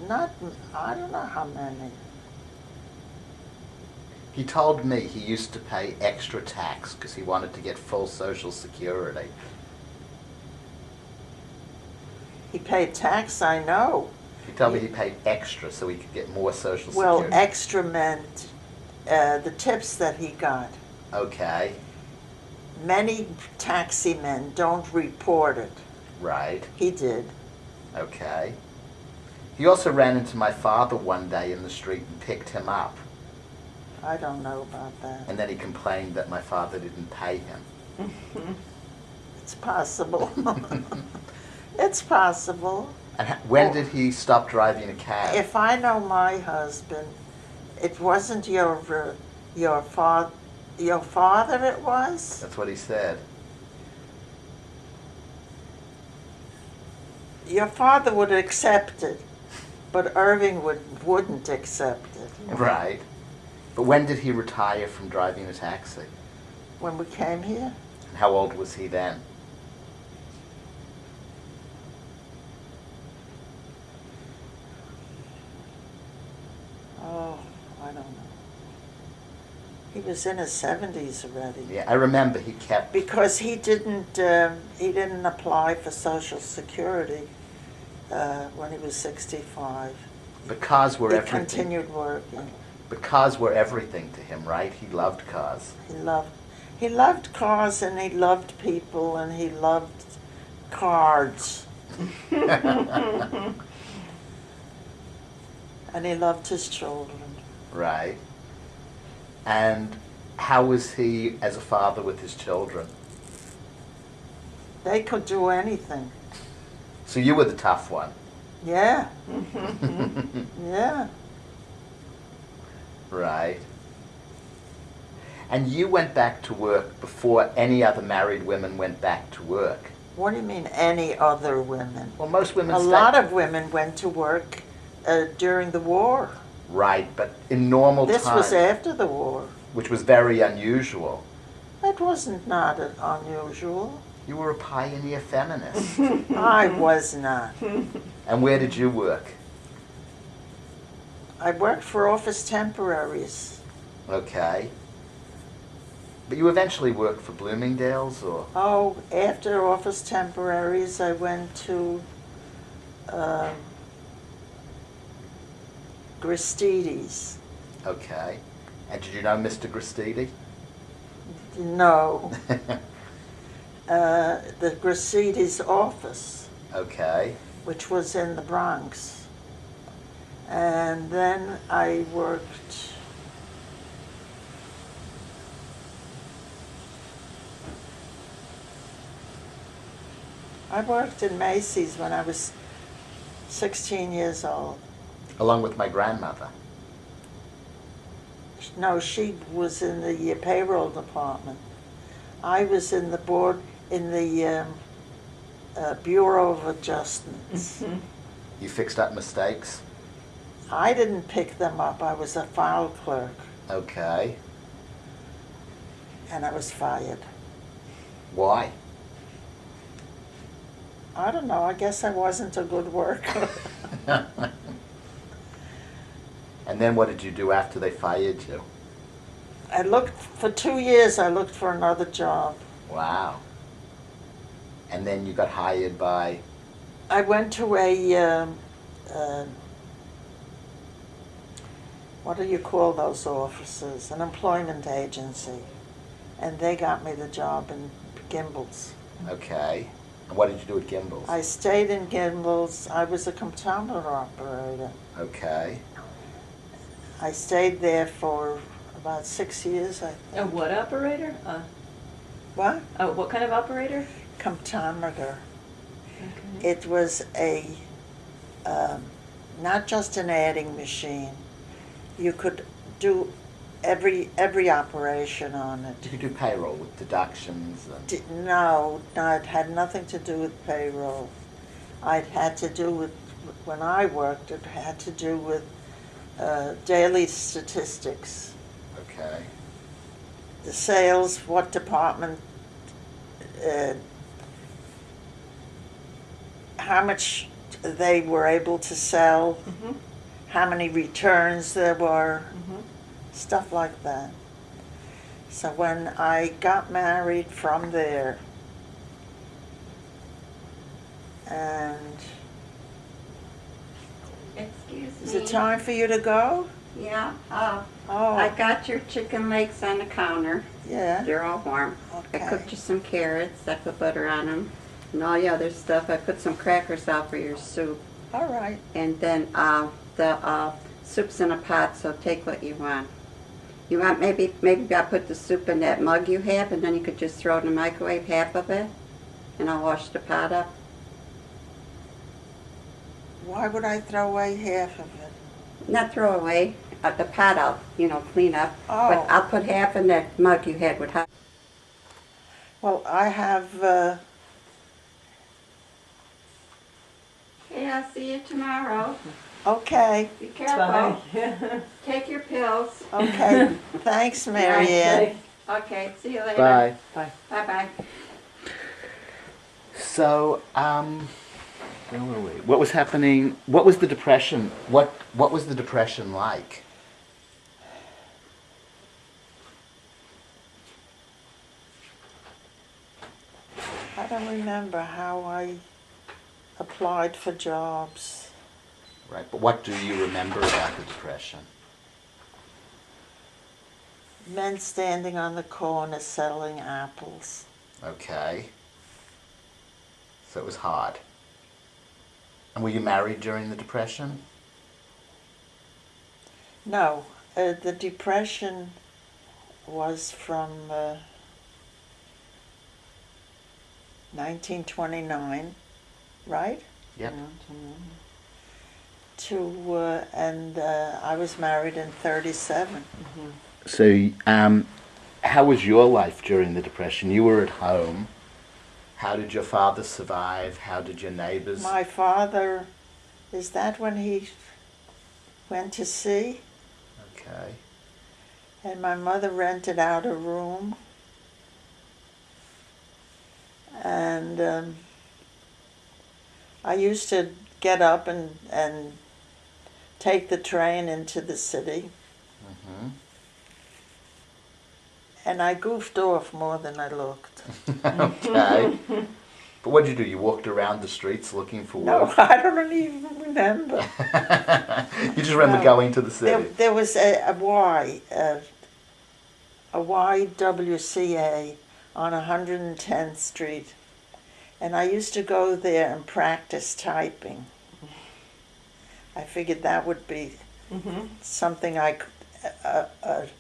I don't know how many. He told me he used to pay extra tax because he wanted to get full Social Security. He paid tax, I know. He told me he paid extra so he could get more Social Well, Security. extra meant the tips that he got. Okay. Many taxi men don't report it. Right. He did. Okay. He also ran into my father one day in the street and picked him up. I don't know about that. And then he complained that my father didn't pay him. It's possible. It's possible. And when did he stop driving a cab? If I know my husband, it wasn't your father. Your father it was? That's what he said. Your father would accept it, but Irving wouldn't accept it. Right. But when did he retire from driving a taxi? When we came here, And how old was he then? oh, I don't know. He was in his 70s already. Yeah, I remember he kept. Because he didn't apply for Social Security when he was 65. But cars were He everything. continued working. But cars were everything to him, right? He loved cars. He loved cars, and he loved people, and he loved cards, and he loved his children. Right. And how was he as a father with his children? They could do anything. So you were the tough one. Yeah. Yeah. Right. And you went back to work before any other married women went back to work. What do you mean, any other women? Well, most women A stay. lot of women went to work during the war. Right, but in normal This time, was after the war. which was very unusual. It wasn't not unusual. You were a pioneer feminist. I was not. And where did you work? I worked for office temporaries. Okay. But you eventually worked for Bloomingdale's, or? Oh, after office temporaries, I went to Gristedes. Okay. And did you know Mr. Gristidi? No, the Gristedes office, Okay. which was in the Bronx. And then I worked in Macy's when I was 16 years old. Along with my grandmother. No, she was in the payroll department. I was in the Bureau of Adjustments. You fixed up mistakes? I didn't pick them up. I was a file clerk, Okay. and I was fired. Why? I don't know. I guess I wasn't a good worker. And then what did you do after they fired you? I looked for 2 years. I looked for another job. Wow. And then you got hired by? I went to a what do you call those offices? An employment agency, and they got me the job in Gimbels. Okay. And what did you do at Gimbels? I stayed in Gimbels. I was a computer operator. Okay. I stayed there for about 6 years. A what operator? What? Oh, what kind of operator? Comptometer. Okay. It was a not just an adding machine. You could do every operation on it. You could do payroll with deductions and... No, it had nothing to do with payroll. It had to do with, when I worked, it had to do with daily statistics. Okay. The sales, what department, how much they were able to sell, Mhm. how many returns there were, Mhm. stuff like that. So when I got married from there, and Excuse me. is it time for you to go? Yeah, Oh, I got your chicken legs on the counter. yeah, They're all warm. I okay. cooked you some carrots. I put butter on them and all the other stuff. I put some crackers out for your soup. All right. And then the soup's in a pot, so take what you want. You want maybe I put the soup in that mug you have, and then you could just throw it in the microwave, half of it, and I'll wash the pot up. Why would I throw away half of it? Not throw away. The pot I'll, clean up. Oh. But I'll put half in that mug you had with hot. Well, I have, Okay, I'll see you tomorrow. Okay, Be careful. Bye. Take your pills. okay. Thanks, Mary Ann. Okay, see you later. Bye. Bye. Bye-bye. So, where were we? What was happening? What was the depression? What was the depression like? I don't remember how I applied for jobs. Right, but what do you remember about the depression? Men standing on the corner selling apples. Okay. So it was hard. And were you married during the depression? No, the depression was from 1929, right? Yep. And I was married in 37. So, how was your life during the depression? You were at home. How did your father survive? How did your neighbors? My father, is that when he went to sea? Okay. And my mother rented out a room. And I used to get up and take the train into the city. Mm-hmm. And I goofed off more than I looked. Okay. But what did you do? You walked around the streets looking for No, work? I don't even remember. You just remember No. going to the city? There was a YWCA on 110th Street. And I used to go there and practice typing. I figured that would be something I could,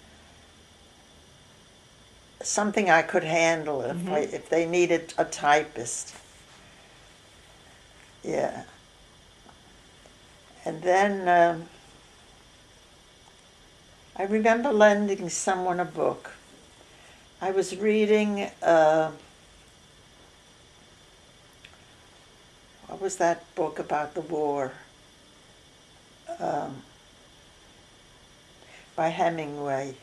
something I could handle if they needed a typist. Yeah. And then I remember lending someone a book. I was reading, what was that book about the war? By Hemingway.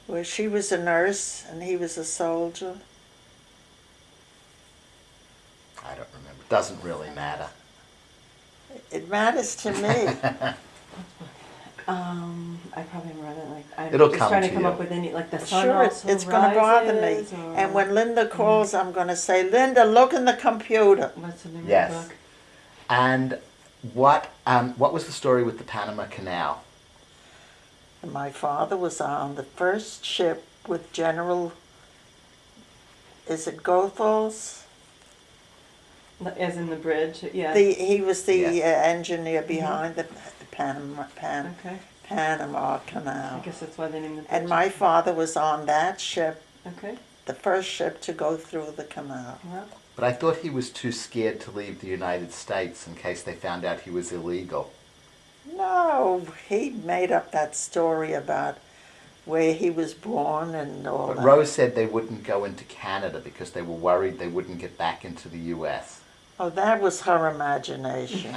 Where she was a nurse and he was a soldier. I don't remember. Doesn't really matter. It matters to me. I probably haven't read it. Like I'm It'll just come trying to to come you. up with any like the sun Sure, also it's going to bother me. rises, or- And when Linda calls, I'm going to say, Linda, look in the computer. What's the name Yes. of the book? And what was the story with the Panama Canal? And my father was on the first ship with General, is it Goethals? As in the bridge, yeah. He was the Yes. engineer behind the Panama Okay. Canal. I guess that's why they named the bridge. And my father was on that ship, Okay. the first ship to go through the canal. Well, But I thought he was too scared to leave the United States in case they found out he was illegal. No, he made up that story about where he was born and all But that. Rose said they wouldn't go into Canada because they were worried they wouldn't get back into the US. Oh, that was her imagination.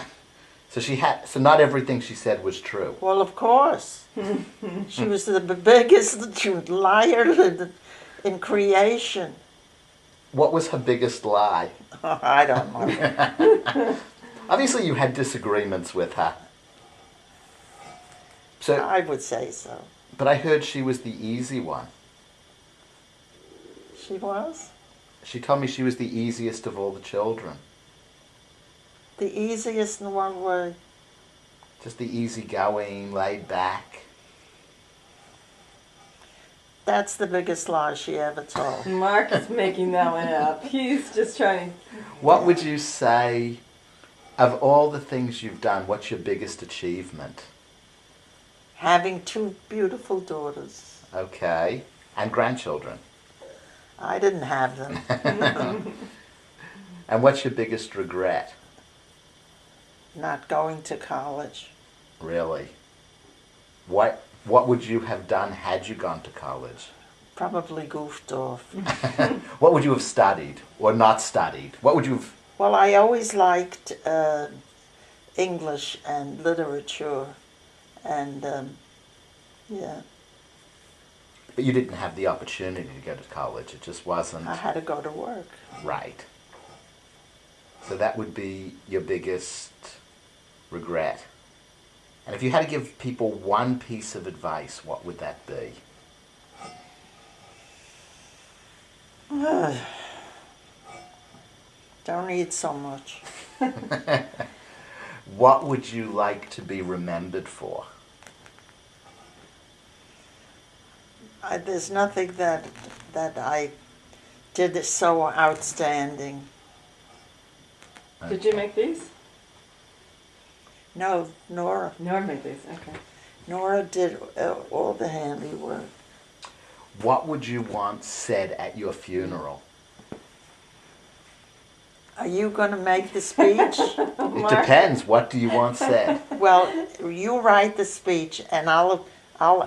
So not everything she said was true. Well, of course. She was the biggest liar in creation. What was her biggest lie? I don't know. Obviously you had disagreements with her. So, I would say so. but I heard she was the easy one. She was? She told me she was the easiest of all the children. The easiest in one way. Just the easygoing, laid back. That's the biggest lie she ever told. Mark is making that one up. He's just trying. What would you say, of all the things you've done, what's your biggest achievement? Having two beautiful daughters. Okay. And grandchildren. I didn't have them. And what's your biggest regret? Not going to college. Really? What would you have done had you gone to college? Probably goofed off. What would you have studied or not studied? What would you have? Well, I always liked English and literature, and yeah, But you didn't have the opportunity to go to college. It just wasn't I had to go to work. right. So that would be your biggest regret. And if you had to give people one piece of advice, what would that be? Don't eat so much. What would you like to be remembered for? There's nothing that I did so outstanding. Did you make these? No, Nora. Nora made these, okay. Nora did all the handiwork. What would you want said at your funeral? Are you going to make the speech? It depends. What do you want said? Well, you write the speech, and I'll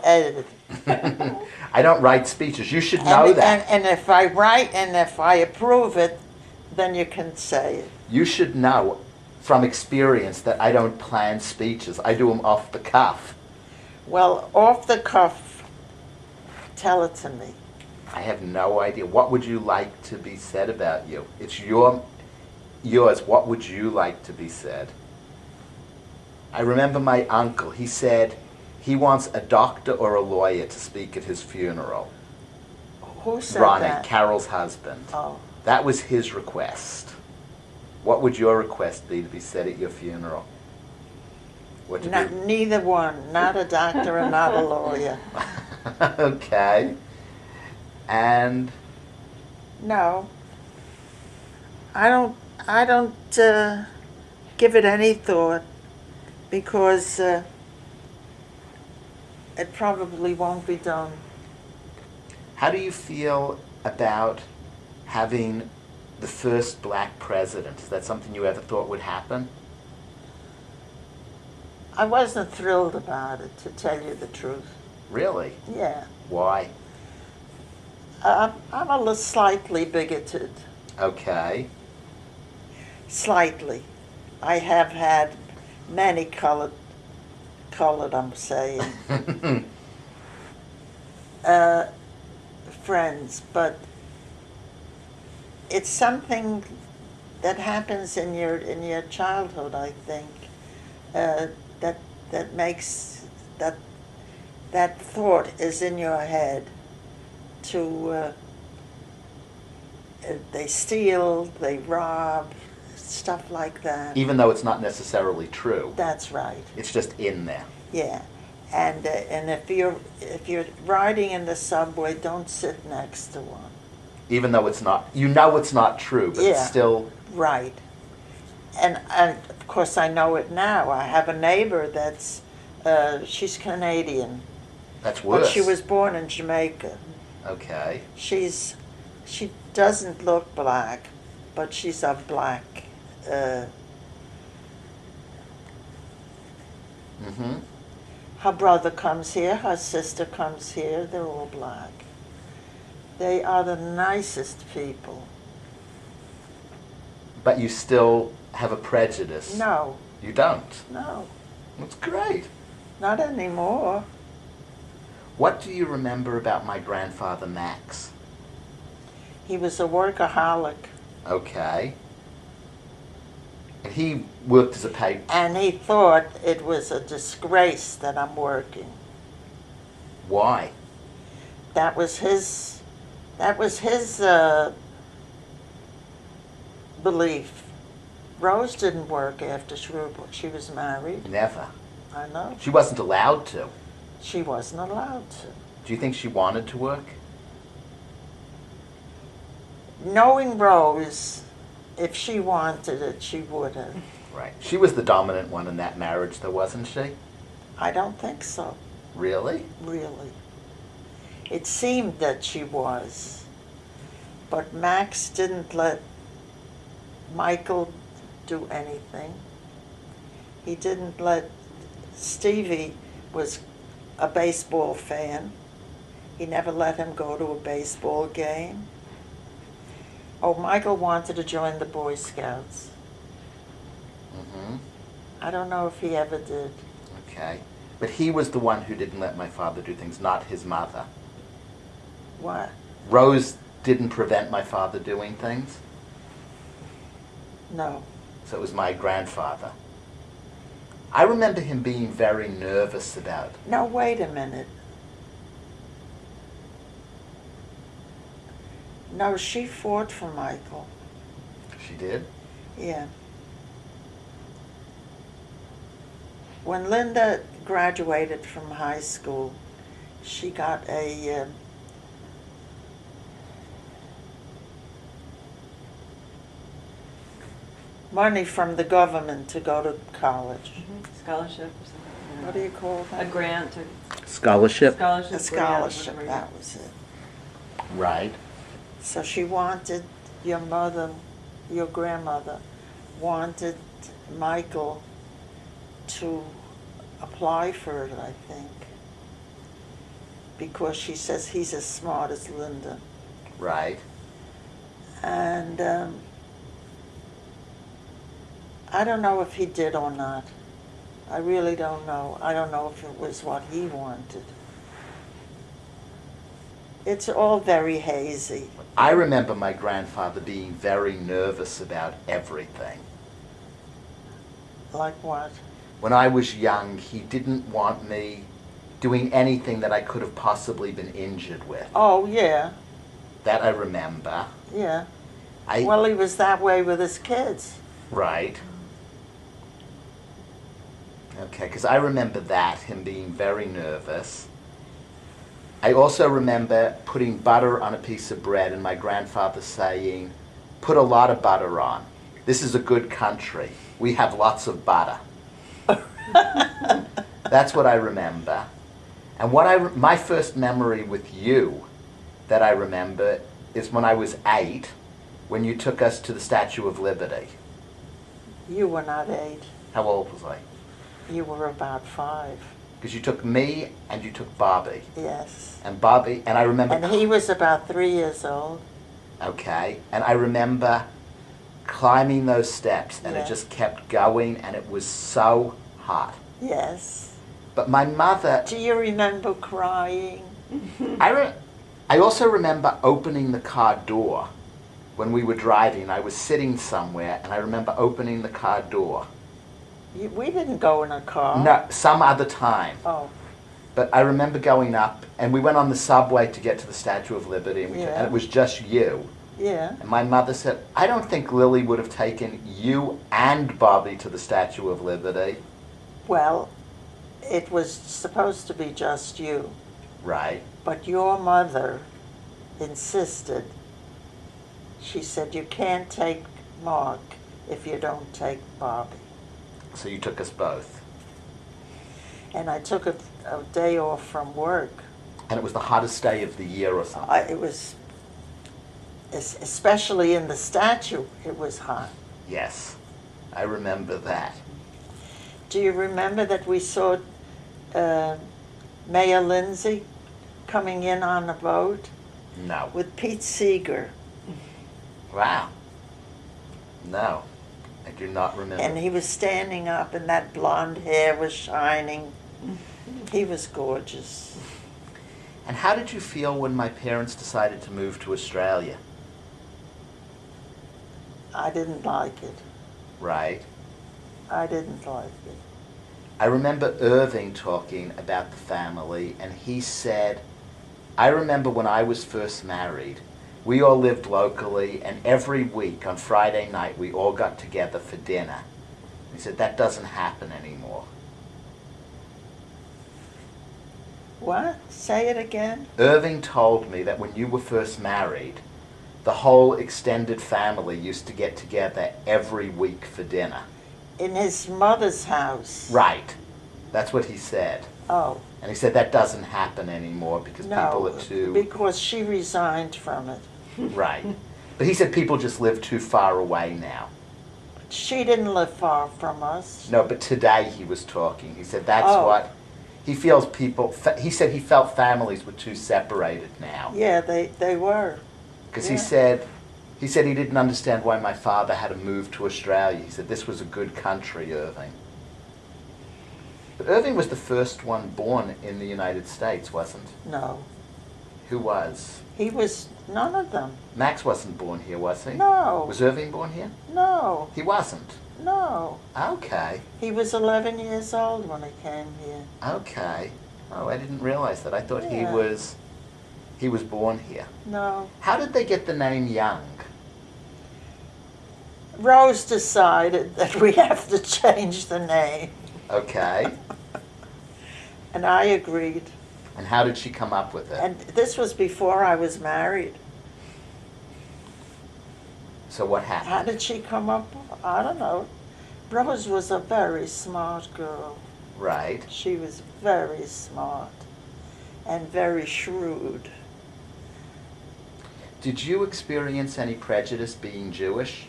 edit it. I don't write speeches. You should know that. And if I write and if I approve it, then you can say it. You should know from experience that I don't plan speeches. I do them off the cuff. Well, off the cuff, tell it to me. I have no idea. What would you like to be said about you? It's yours. What would you like to be said? I remember my uncle. He said he wants a doctor or a lawyer to speak at his funeral. Who said Ronnie, that? Carol's husband. Oh, That was his request. What would your request be to be said at your funeral? What to be? neither one. Not a doctor and not a lawyer. Okay. And No. I don't give it any thought because it probably won't be done. how do you feel about having the first black president? Is that something you ever thought would happen? I wasn't thrilled about it, to tell you the truth. Really? Yeah. Why? I'm a little slightly bigoted. Okay. Slightly. I have had many colored I'm saying, friends, but it's something that happens in your childhood, I think, that makes that thought is in your head to they steal, they rob, stuff like that. Even though it's not necessarily true. That's right. It's just in there. Yeah, and if you're riding in the subway, don't sit next to one. Even though it's not, you know it's not true, but it's Yeah. still, Right. And of course I know it now. I have a neighbor that's she's Canadian, that's worse. but she was born in Jamaica. Okay. She doesn't look black, but she's of black. Mm-hmm. Her brother comes here, her sister comes here, they're all black. They are the nicest people. But you still have a prejudice. No, You don't. no, That's great. not anymore. What do you remember about my grandfather, Max? He was a workaholic, Okay. And he worked as a paper. and he thought it was a disgrace that I'm working. Why? That was his belief. Rose didn't work after she was married. Never. I know. She wasn't allowed to. She wasn't allowed to. Do you think she wanted to work? Knowing Rose, if she wanted it, she would have. Right. She was the dominant one in that marriage, though, wasn't she? I don't think so, Really? really. It seemed that she was. But Max didn't let Michael do anything. He didn't let Stevie was a baseball fan. He never let him go to a baseball game. Oh, Michael wanted to join the Boy Scouts. Mm-hmm. I don't know if he ever did. Okay. But he was the one who didn't let my father do things, not his mother. What? Rose didn't prevent my father doing things, No. so it was my grandfather. I remember him being very nervous about. No, wait a minute. No, she fought for Michael. She did? Yeah. When Linda graduated from high school, she got a money from the government to go to college. Scholarship or something. What do you call A that? grant, Scholarship? scholarship. A grant, scholarship, whatever. that was it. Right. So she wanted, your mother, your grandmother, wanted Michael to apply for it, I think. Because she says he's as smart as Linda. Right. And I don't know if he did or not. I really don't know. I don't know if it was what he wanted. It's all very hazy. I remember my grandfather being very nervous about everything. Like what? When I was young, he didn't want me doing anything that I could have possibly been injured with. Oh, yeah, That I remember. yeah. I Well, he was that way with his kids. Right. Okay, because I remember that, him being very nervous. I also remember putting butter on a piece of bread and my grandfather saying, "Put a lot of butter on. This is a good country. We have lots of butter." That's what I remember. And my first memory with you that I remember is when I was 8, when you took us to the Statue of Liberty. You were not 8. How old was I? You were about 5. Because you took me and you took Bobby. Yes. And Bobby, and I remember... And he was about 3 years old. Okay. And I remember climbing those steps and Yeah. it just kept going and it was so hot. Yes. But my mother... Do you remember crying? I also remember opening the car door when we were driving. I was sitting somewhere and I remember opening the car door. We didn't go in a car. No, some other time. Oh, But I remember going up and we went on the subway to get to the Statue of Liberty and, Yeah. and it was just you. yeah. And my mother said, "I don't think Lily would have taken you and Bobby to the Statue of Liberty." Well, it was supposed to be just you. Right. But your mother insisted. She said, you can't take Mark if you don't take Bobby. So you took us both. And I took a day off from work. And it was the hottest day of the year or something. It was, especially in the statue, it was hot. Yes. I remember that. Do you remember that we saw Mayor Lindsay coming in on a boat No. with Pete Seeger? Wow. No. I do not remember. And he was standing up and that blonde hair was shining. He was gorgeous. And how did you feel when my parents decided to move to Australia? I didn't like it. Right. I didn't like it. I remember Irving talking about the family, and he said, "I remember when I was first married, we all lived locally, and every week on Friday night we all got together for dinner." He said, "That doesn't happen anymore." What? Say it again? Irving told me that when you were first married, the whole extended family used to get together every week for dinner. In his mother's house. Right. That's what he said. Oh, And he said that doesn't happen anymore because people no, are too... because she resigned from it. Right. But he said people just live too far away now. She didn't live far from us. No, but today he was talking. He said that's Oh. what... He feels people, he said he felt families were too separated now. Yeah, they were. Because Yeah. he said he didn't understand why my father had to move to Australia. He said this was a good country, Irving. But Irving was the first one born in the United States, wasn't? No. Who was? He was none of them. Max wasn't born here, was he? No. Was Irving born here? No. He wasn't. No. Okay. He was 11 years old when he came here. Okay. Oh, I didn't realize that. I thought Yeah. he was born here. No. How did they get the name Young? Rose decided that we have to change the name, Okay. and I agreed. And how did she come up with it? And this was before I was married. So what How happened? did she come up? I don't know. Rose was a very smart girl. Right. She was very smart and very shrewd. Did you experience any prejudice being Jewish?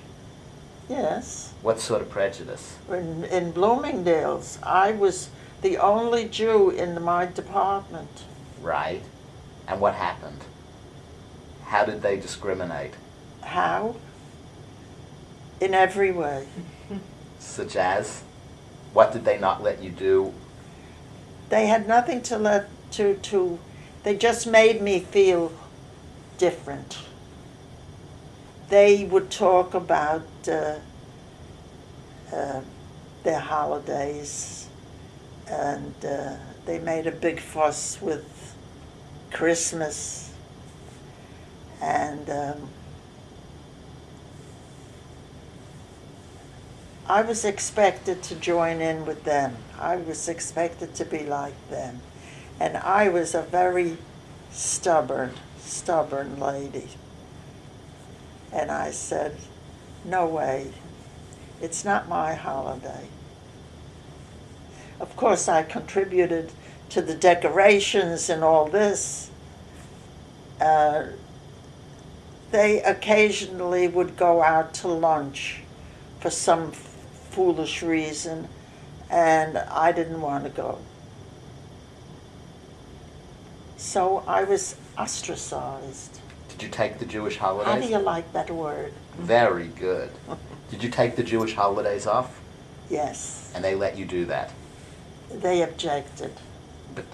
Yes. What sort of prejudice? In Bloomingdale's, I was the only Jew in my department. Right. And what happened? How did they discriminate? How? In every way. Such as? What did they not let you do? They had nothing to they just made me feel different. They would talk about their holidays, and they made a big fuss with Christmas, and I was expected to join in with them. I was expected to be like them. And I was a very stubborn lady. And I said, no way, it's not my holiday. Of course, I contributed to the decorations and all this. They occasionally would go out to lunch for some foolish reason, and I didn't want to go. So I was ostracized. Did you take the Jewish How holidays? do you like that word? Very good. Did you take the Jewish holidays off? Yes, And they let you do that? they objected. But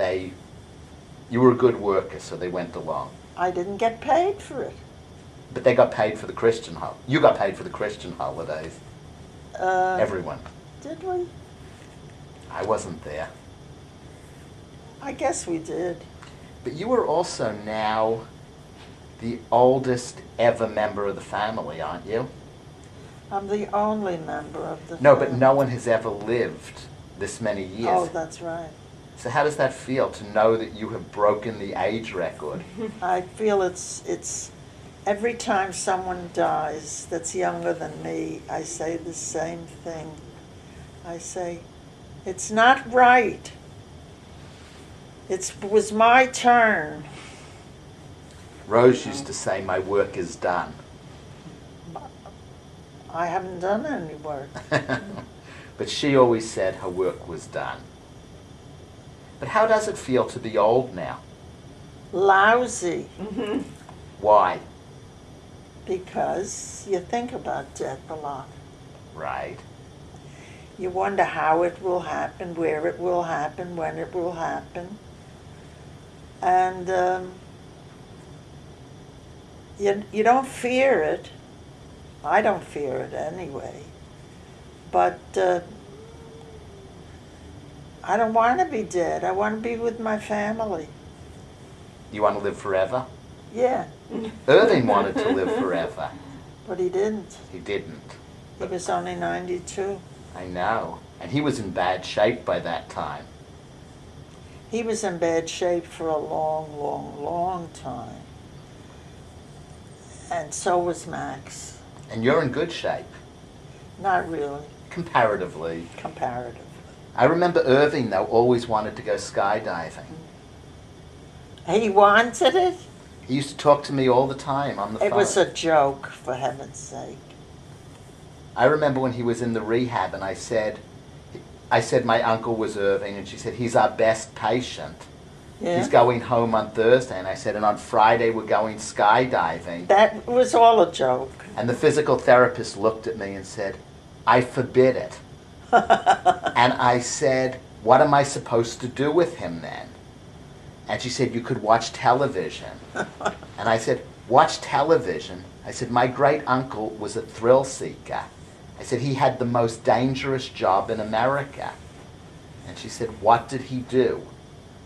you were a good worker, so they went along. I didn't get paid for it. But they got paid for the Christian you got paid for the Christian holidays. Everyone. Did we? I wasn't there. I guess we did. But you were also now the oldest ever member of the family, aren't you? I'm the only member of the No, but family. no one has ever lived this many years. Oh, that's right. So how does that feel to know that you have broken the age record? I feel it's every time someone dies that's younger than me, I say the same thing. I say, it's not right. It was my turn. Rose used to say, my work is done. I haven't done any work. But she always said her work was done. But how does it feel to be old now? Lousy, Why? because you think about death a lot. Right. You wonder how it will happen, where it will happen, when it will happen. And you don't fear it. I don't fear it anyway. But I don't want to be dead. I want to be with my family. You want to live forever? Yeah, Irving wanted to live forever. but he didn't. He didn't. He was only 92. I know. And he was in bad shape by that time. He was in bad shape for a long, long, long time. And so was Max. And you're in good shape, Not really, comparatively. comparatively. I remember Irving, though, always wanted to go skydiving. He wanted it? He used to talk to me all the time on the phone. It was a joke, for heaven's sake. I remember when he was in the rehab and I said, I said my uncle was Irving, and she said, he's our best patient. Yeah. He's going home on Thursday. And I said, and on Friday we're going skydiving. That was all a joke. And the physical therapist looked at me and said, I forbid it. And I said, what am I supposed to do with him then? And she said, you could watch television. And I said, watch television? I said, my great uncle was a thrill seeker. I said, he had the most dangerous job in America. And she said, what did he do?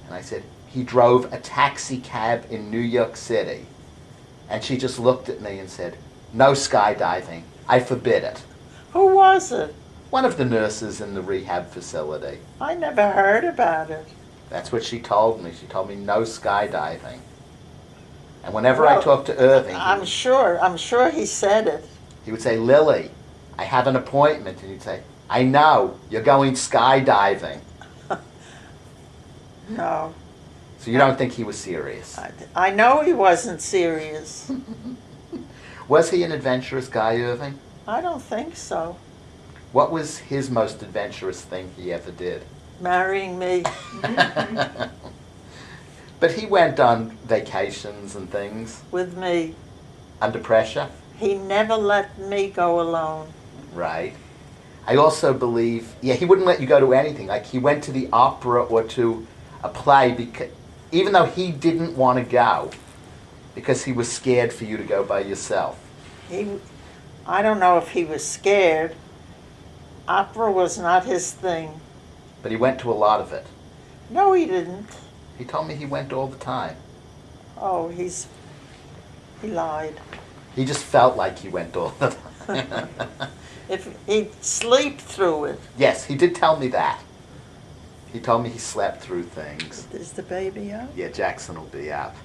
And I said, he drove a taxi cab in New York City. And she just looked at me and said, no skydiving. I forbid it. Who was it? One of the nurses in the rehab facility. I never heard about it. That's what she told me. She told me no skydiving. And whenever I Well, talked to Irving, I'm sure he said it. he would say, Lily, I have an appointment. And he'd say, I know, you're going skydiving. No. So you don't think he was serious? I know he wasn't serious. Was he an adventurous guy, Irving? I don't think so. What was his most adventurous thing he ever did? Marrying me. But he went on vacations and things With me. under pressure, He never let me go alone. right? I also believe, yeah, he wouldn't let you go to anything. Like he went to the opera or to a play, because, even though he didn't want to go, because he was scared for you to go by yourself. I don't know if he was scared. Opera was not his thing. But he went to a lot of it. No, he didn't. He told me he went all the time. Oh, he lied. He just felt like he went all the time. If he'd sleep through it. Yes, he did tell me that. He told me he slept through things. Is the baby up? Yeah, Jackson will be up.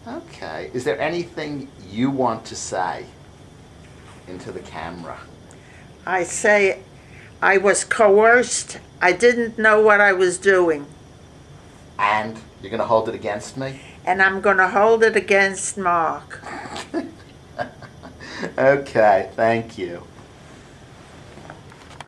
Okay. Is there anything you want to say into the camera? I say I was coerced. I didn't know what I was doing. And you're going to hold it against me? And I'm going to hold it against Mark. Okay, thank you.